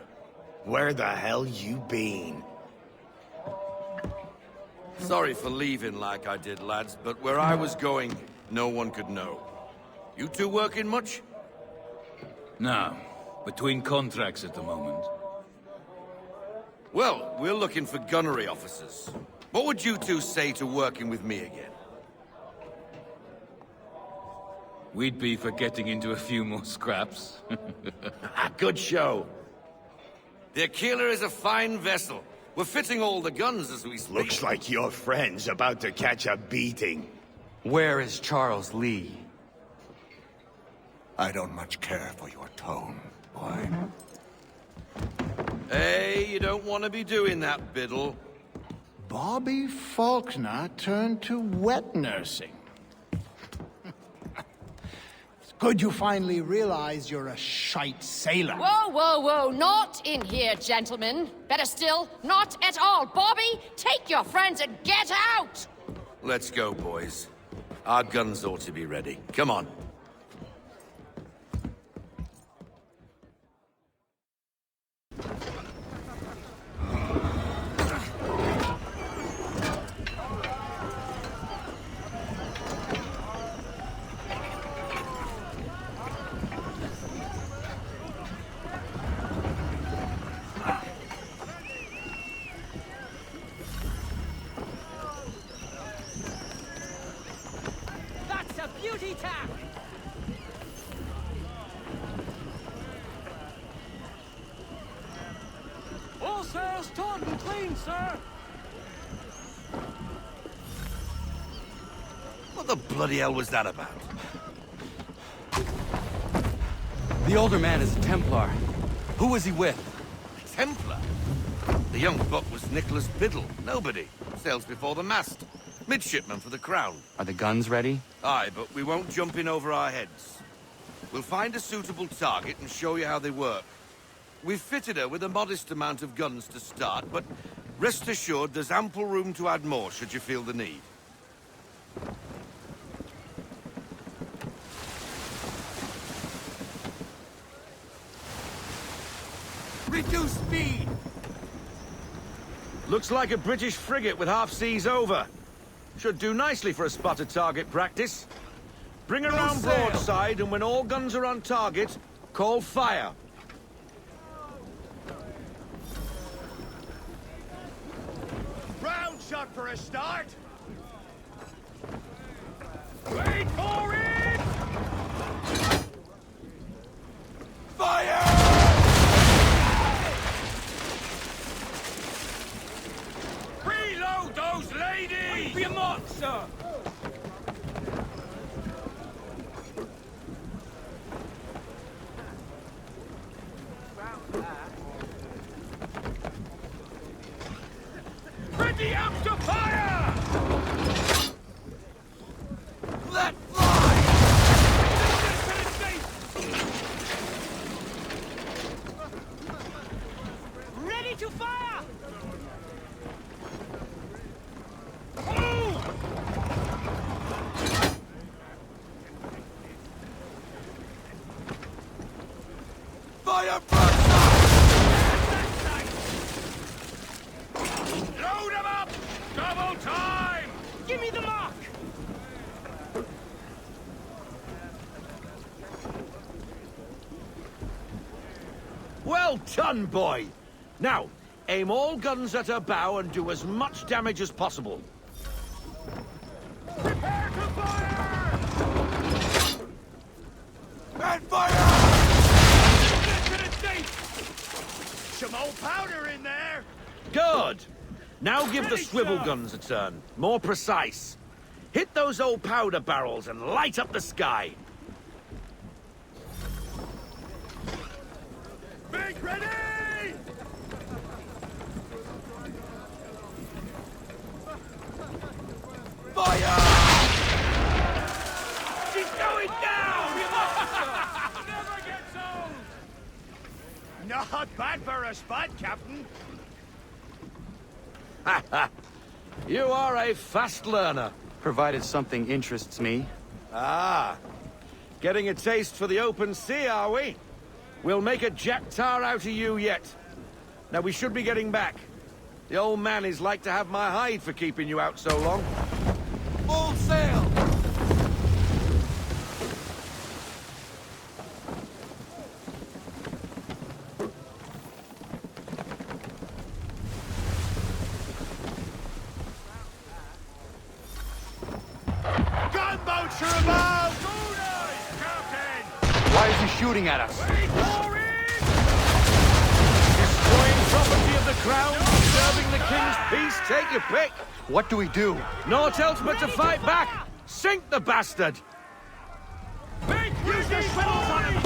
Where the hell you been? Sorry for leaving like I did, lads, but where I was going, no one could know. You two working much? No. Between contracts at the moment. Well, we're looking for gunnery officers. What would you two say to working with me again? We'd be for getting into a few more scraps. Good show. The Aquila is a fine vessel. We're fitting all the guns as we speak. Looks like your friend's about to catch a beating. Where is Charles Lee? I don't much care for your tone, boy. Hey, you don't want to be doing that, Biddle. Bobby Faulkner turned to wet nursing. It's good you finally realize you're a shite sailor. Whoa, whoa, whoa, not in here, gentlemen. Better still, not at all. Bobby, take your friends and get out! Let's go, boys. Our guns ought to be ready. Come on. That's a beauty tack! All sails taut and clean, sir! What the bloody hell was that about? The older man is a Templar. Who was he with? A Templar? The young buck was Nicholas Biddle. Nobody. Sails before the mast. Midshipman for the Crown. Are the guns ready? Aye, but we won't jump in over our heads. We'll find a suitable target and show you how they work. We've fitted her with a modest amount of guns to start, but rest assured there's ample room to add more should you feel the need. Reduce speed! Looks like a British frigate with half seas over. Should do nicely for a spotted target practice. Bring her around broadside, and when all guns are on target, call fire. Round shot for a start! Wait for it! Fire! Reload those ladies! Be a mark, sir! Ready up to fire! Let fly! Ready to fire! Fire first! Load them up! Double time! Give me the mark! Well done, boy! Now, aim all guns at her bow and do as much damage as possible. Prepare to fire! And fire! Some old powder in there! Good! Now give the swivel guns a turn. More precise. Hit those old powder barrels and light up the sky. Make ready! Fire! Not bad for a spud, Captain. You are a fast learner. Provided something interests me. Ah. Getting a taste for the open sea, are we? We'll make a jack tar out of you yet. Now we should be getting back. The old man is like to have my hide for keeping you out so long. Full sail! Gunboats are about! Captain! Why is he shooting at us? Destroying property of the crown, disturbing the king's peace, take your pick. What do we do? Naught else but to fight back. Sink the bastard! Use the swivels on him!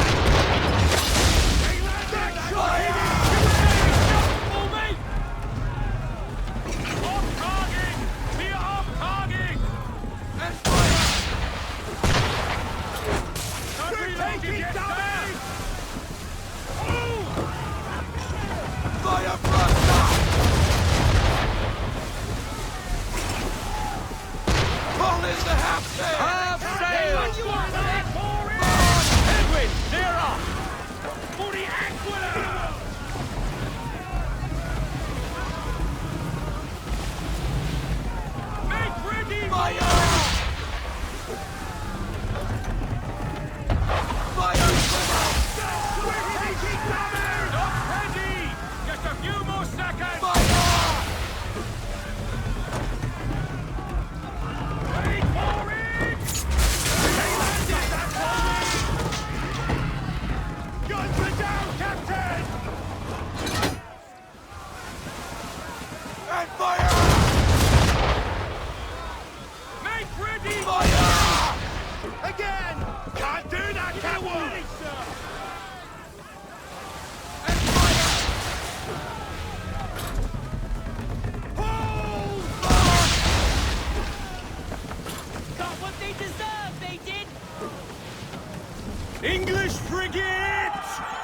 English frigate!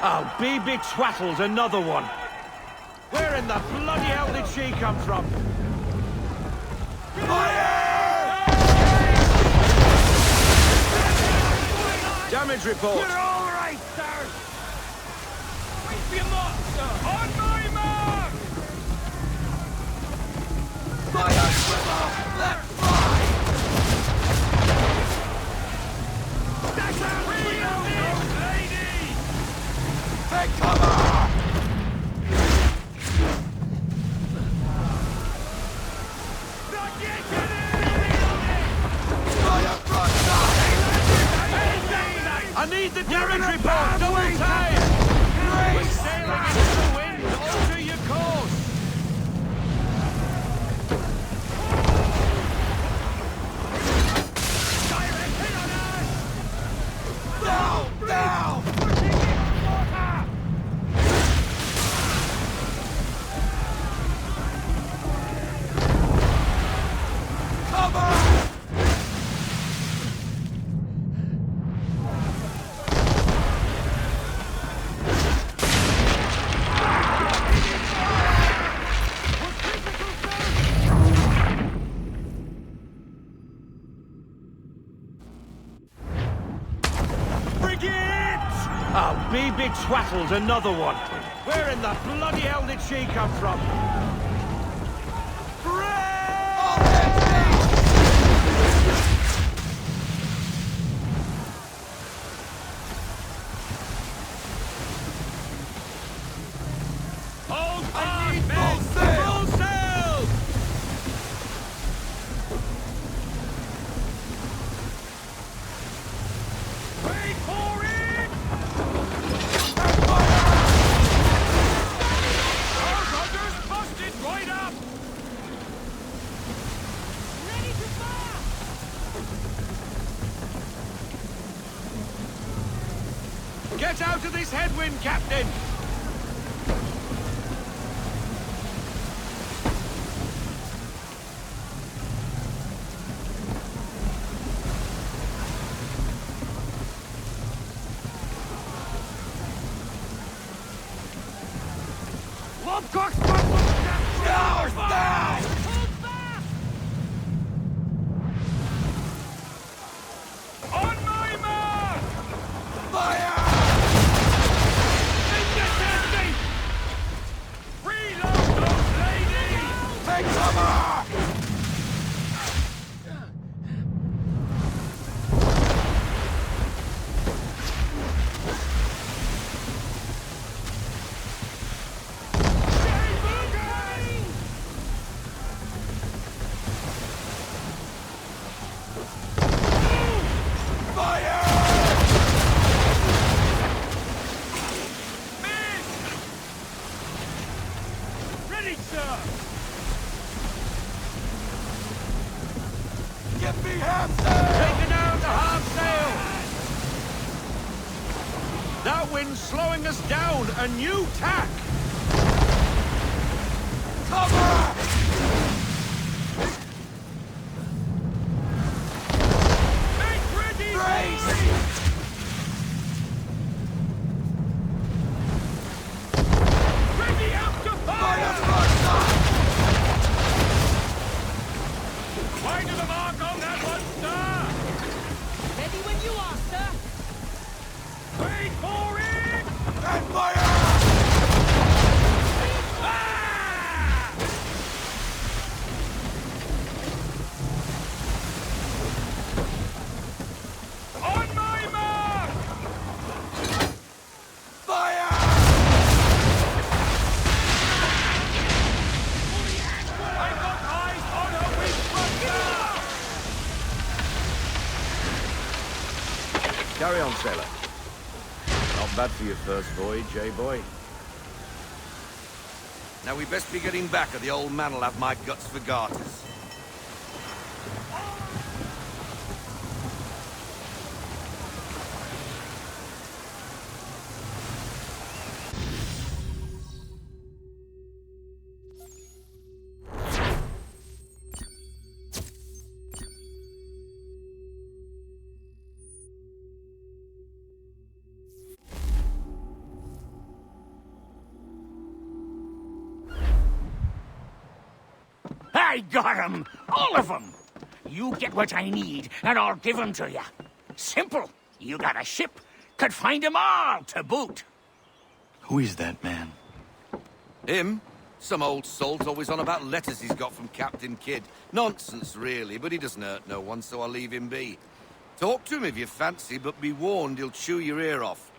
Oh, be betwattled, another one. Where in the bloody hell did she come from? Fire! Damage report. You're all right, sir! Wait for your mark, sir! On my mark! Fire! Swivel! Left fly! That's our lady! Take cover! Not yet! Fire front I need the damage report! Double time! We're sailing into the wind! Alter your course! Now! Now! Cover! Oh, be betwattled, another one. Where in the bloody hell did she come from? Hold I need full sail! Full sail! Wait for it! Roger's busted right up! Ready to fire! Get out of this headwind, Captain! On my mark! Fire! Incendiary! Reload those ladies! Take cover! Ready, sir! Get me half sail! Taking down the half sail! That wind's slowing us down. A new tack! Cover! Make ready! Brace! Ready out to fire! Wide of the mark on that one, sir! Ready when you are, sir. Wait for it! And fire! Ah! On my mark! Fire! I've got eyes on a weak hunter! Carry on, sailor. Not bad for your first voyage, eh, boy? Now we best be getting back, or the old man'll have my guts for garters. I got 'em! All of 'em! You get what I need, and I'll give 'em to you. Simple. You got a ship, could find 'em all to boot. Who is that man? Him? Some old salt always on about letters he's got from Captain Kidd. Nonsense, really, but he doesn't hurt no one, so I'll leave him be. Talk to him if you fancy, but be warned he'll chew your ear off.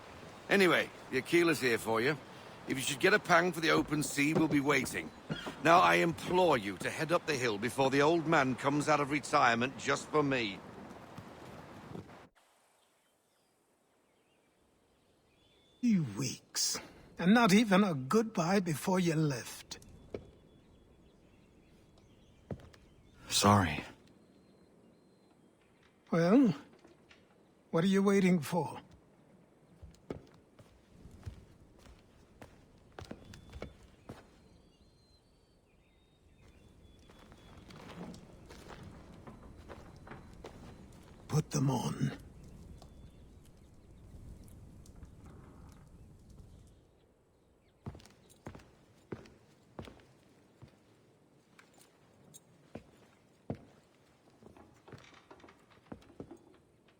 Anyway, your keeler's here for you. If you should get a pang for the open sea, we'll be waiting. Now, I implore you to head up the hill before the old man comes out of retirement just for me. 2 weeks. And not even a goodbye before you left. Sorry. Well, what are you waiting for? Put them on.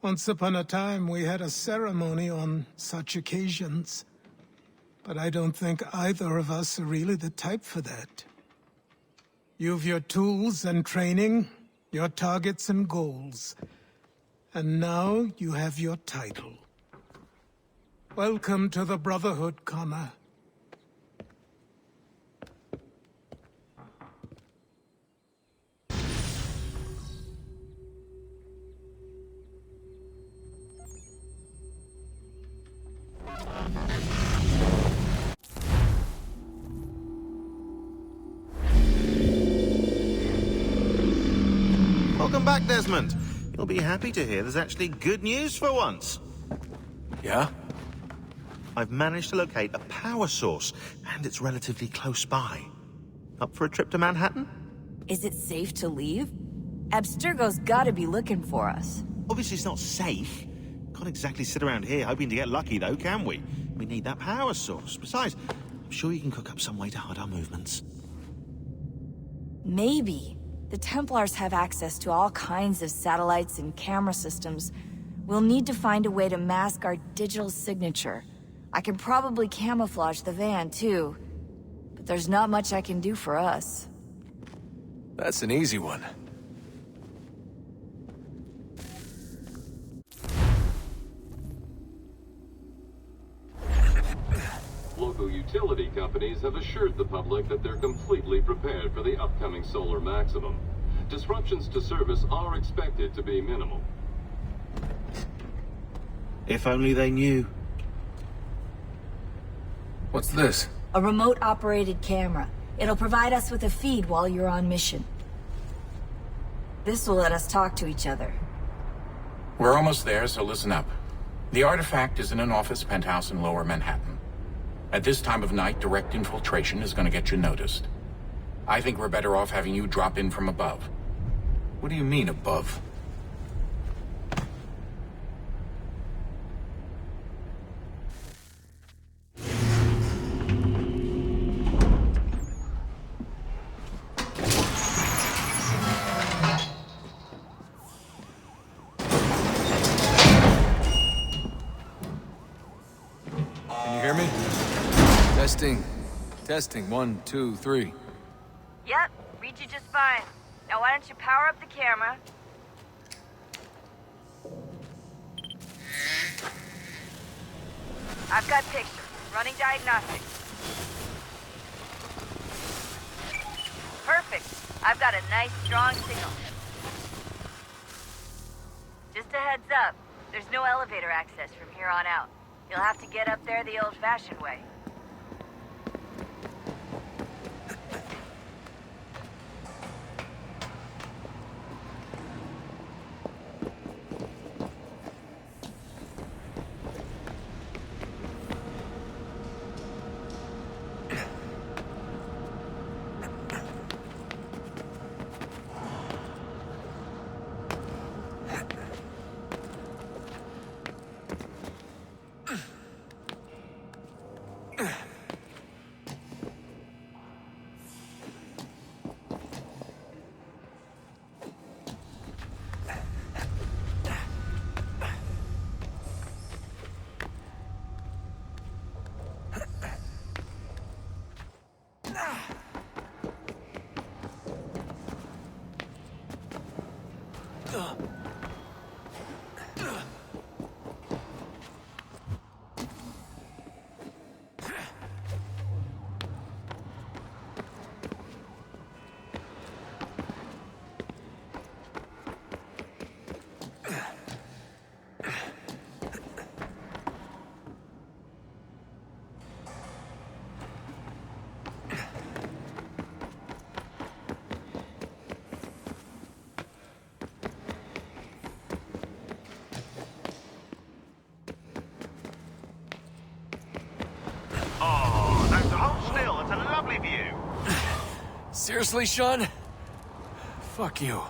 Once upon a time, we had a ceremony on such occasions. But I don't think either of us are really the type for that. You've your tools and training, your targets and goals. And now you have your title. Welcome to the Brotherhood, Connor. Welcome back, Desmond. You'll be happy to hear there's actually good news for once. Yeah? I've managed to locate a power source, and it's relatively close by. Up for a trip to Manhattan? Is it safe to leave? Abstergo's gotta be looking for us. Obviously it's not safe. Can't exactly sit around here hoping to get lucky, though, can we? We need that power source. Besides, I'm sure you can cook up some way to hide our movements. Maybe. The Templars have access to all kinds of satellites and camera systems. We'll need to find a way to mask our digital signature. I can probably camouflage the van, too. But there's not much I can do for us. That's an easy one. Local utility companies have assured the public that they're completely prepared for the upcoming solar maximum. Disruptions to service are expected to be minimal. If only they knew. What's this? A remote-operated camera. It'll provide us with a feed while you're on mission. This will let us talk to each other. We're almost there, so listen up. The artifact is in an office penthouse in Lower Manhattan. At this time of night, direct infiltration is going to get you noticed. I think we're better off having you drop in from above. What do you mean, above? Can you hear me? Testing. Testing. 1, 2, 3. Yep, read you just fine. Now why don't you power up the camera? I've got pictures. Running diagnostics. Perfect. I've got a nice, strong signal. Just a heads up, there's no elevator access from here on out. You'll have to get up there the old-fashioned way. Seriously, Sean? Fuck you.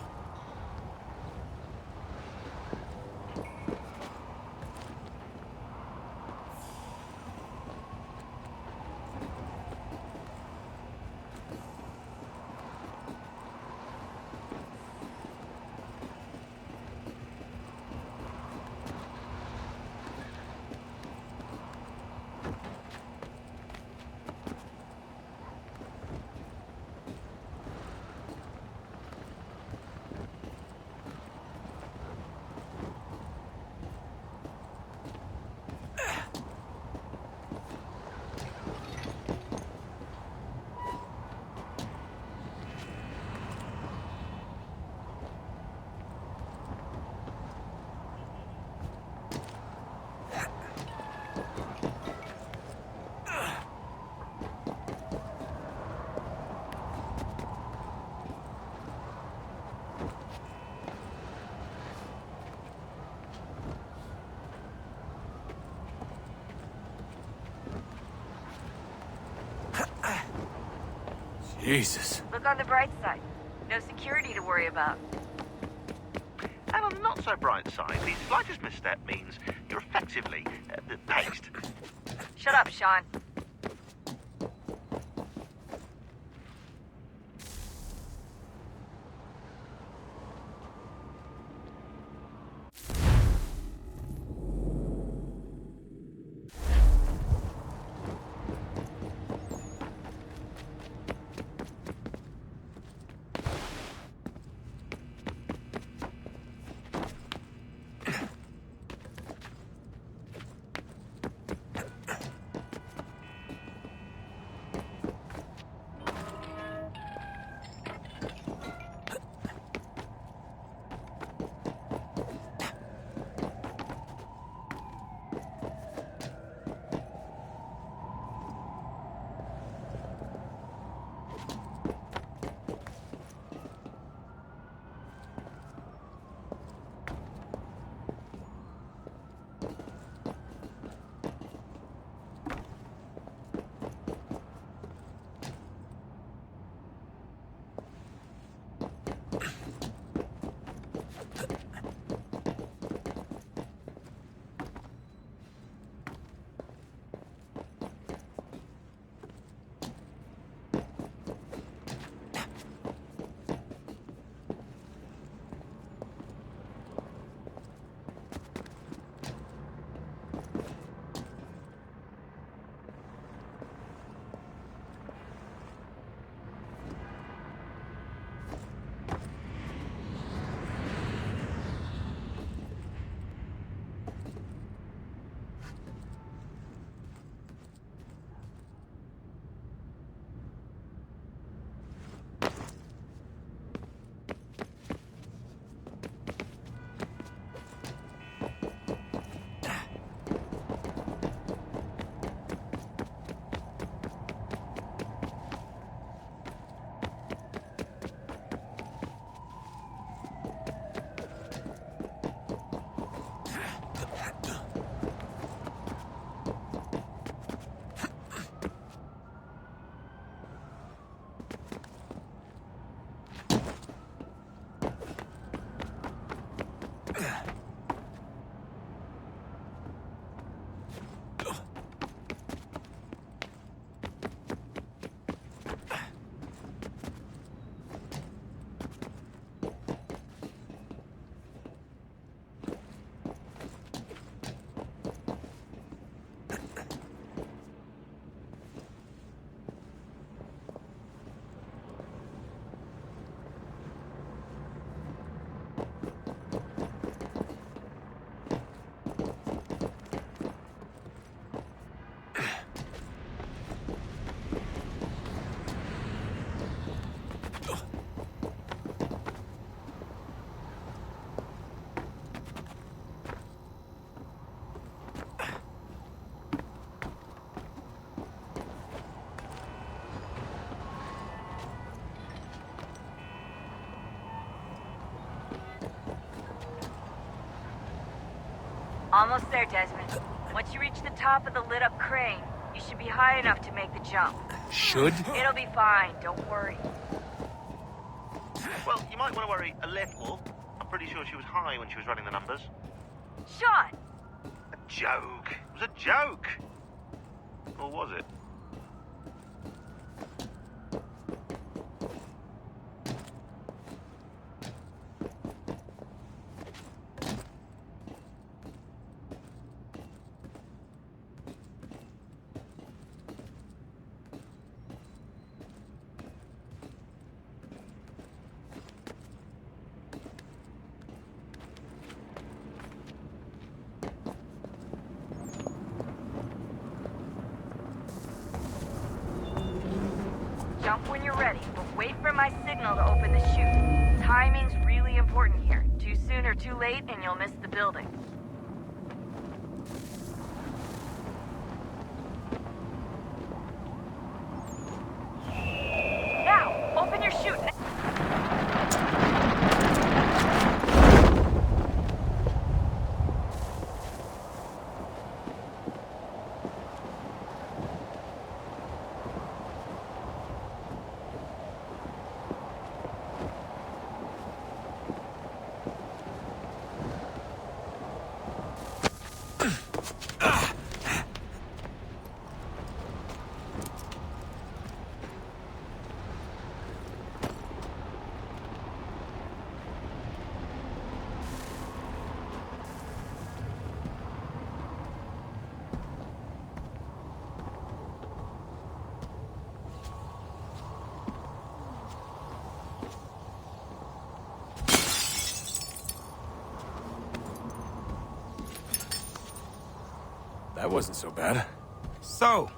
Jesus. Look on the bright side. No security to worry about. And on the not so bright side, the slightest misstep means you're effectively paced. Shut up, Sean. Almost there, Desmond. Once you reach the top of the lit-up crane, you should be high enough to make the jump. Should? It'll be fine, don't worry. Well, you might want to worry a little. I'm pretty sure she was high when she was running the numbers. Sean! A joke. It was a joke. Or was it? Jump when you're ready, but wait for my signal to open the chute. Timing's really important here. Too soon or too late, and you'll miss the building. Now, open your chute. That wasn't so bad. So,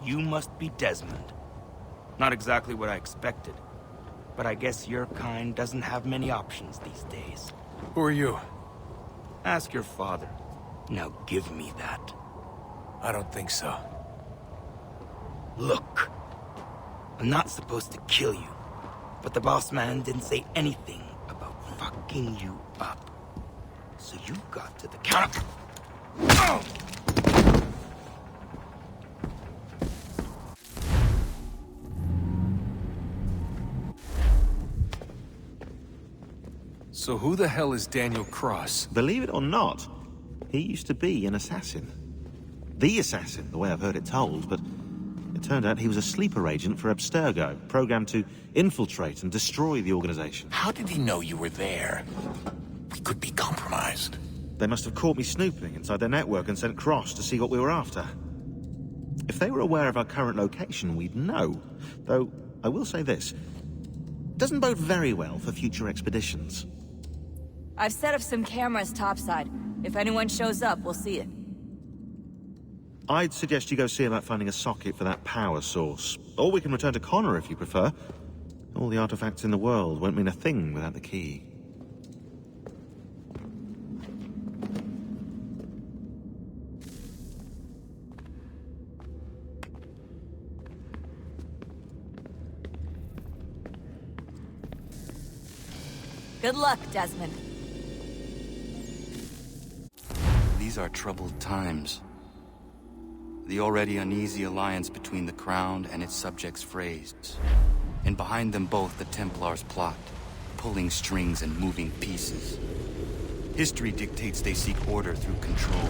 you must be Desmond. Not exactly what I expected, but I guess your kind doesn't have many options these days. Who are you? Ask your father. Now give me that. I don't think so. Look, I'm not supposed to kill you, but the boss man didn't say anything about fucking you up. So you got to the counter. Oh! So who the hell is Daniel Cross? Believe it or not, he used to be an assassin. The assassin, the way I've heard it told, but it turned out he was a sleeper agent for Abstergo, programmed to infiltrate and destroy the organization. How did he know you were there? We could be compromised. They must have caught me snooping inside their network and sent Cross to see what we were after. If they were aware of our current location, we'd know. Though, I will say this. Doesn't bode very well for future expeditions. I've set up some cameras topside. If anyone shows up, we'll see it. I'd suggest you go see about finding a socket for that power source. Or we can return to Connor if you prefer. All the artifacts in the world won't mean a thing without the key. Good luck, Desmond. These are troubled times. The already uneasy alliance between the Crown and its subjects frays. And behind them both the Templars plot, pulling strings and moving pieces. History dictates they seek order through control.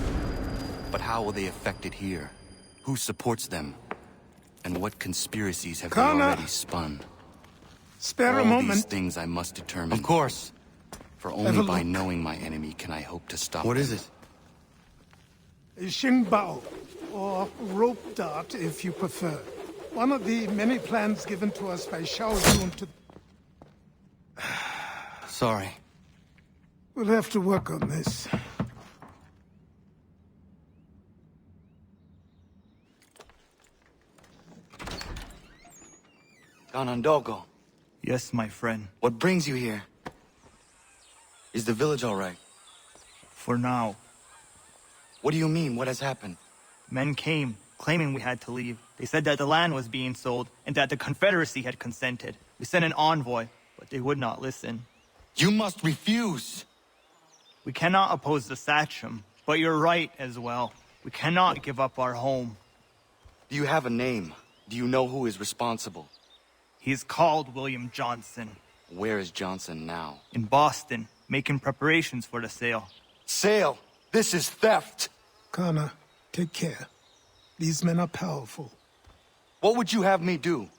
But how will they affect it here? Who supports them? And what conspiracies have they already spun? Spare a All moment. these things I must determine. Of course. For Have only a by look. knowing my enemy can I hope to stop What them. is it? A Xingbao, or rope dart if you prefer. One of the many plans given to us by Shao Yun to... Sorry. We'll have to work on this. Ganondogo. Yes, my friend. What brings you here? Is the village all right? For now. What do you mean? What has happened? Men came, claiming we had to leave. They said that the land was being sold, and that the Confederacy had consented. We sent an envoy, but they would not listen. You must refuse! We cannot oppose the Sachem, but you're right as well. We cannot give up our home. Do you have a name? Do you know who is responsible? He is called William Johnson. Where is Johnson now? In Boston, making preparations for the sale. Sale! This is theft! Kana, take care. These men are powerful. What would you have me do?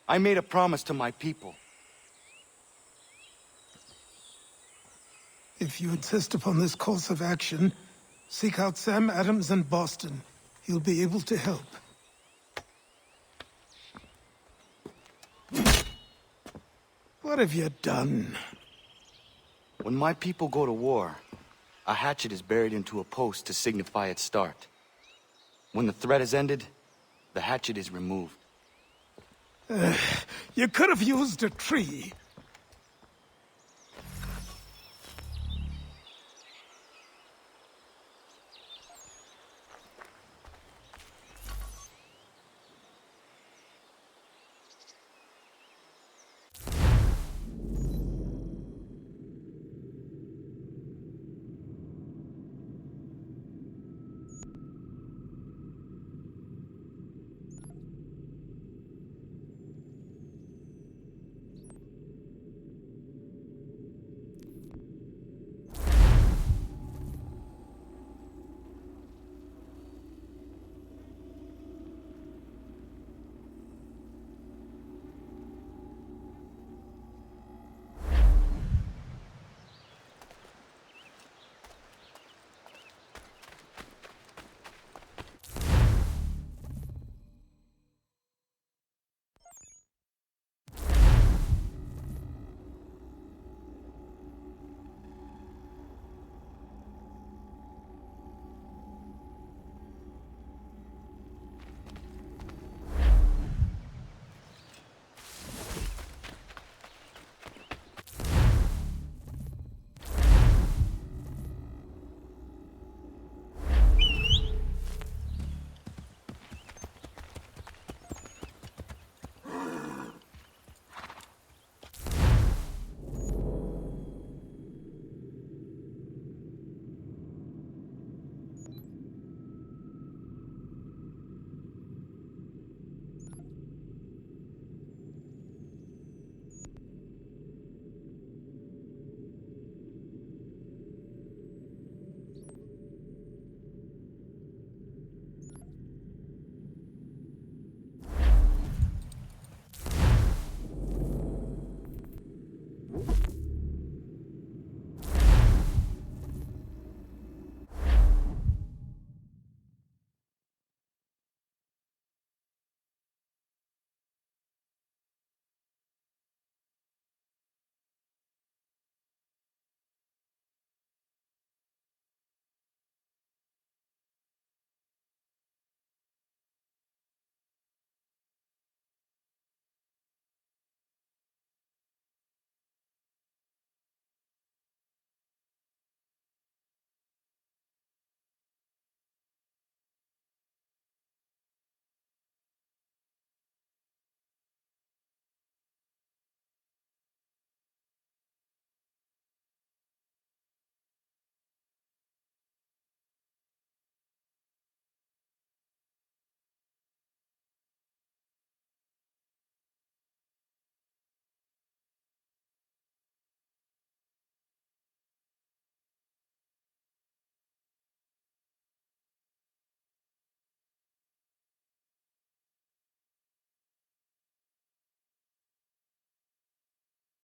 I made a promise to my people. If you insist upon this course of action, seek out Sam Adams in Boston. He'll be able to help. What have you done? When my people go to war, a hatchet is buried into a post to signify its start. When the threat is ended, the hatchet is removed. You could have used a tree.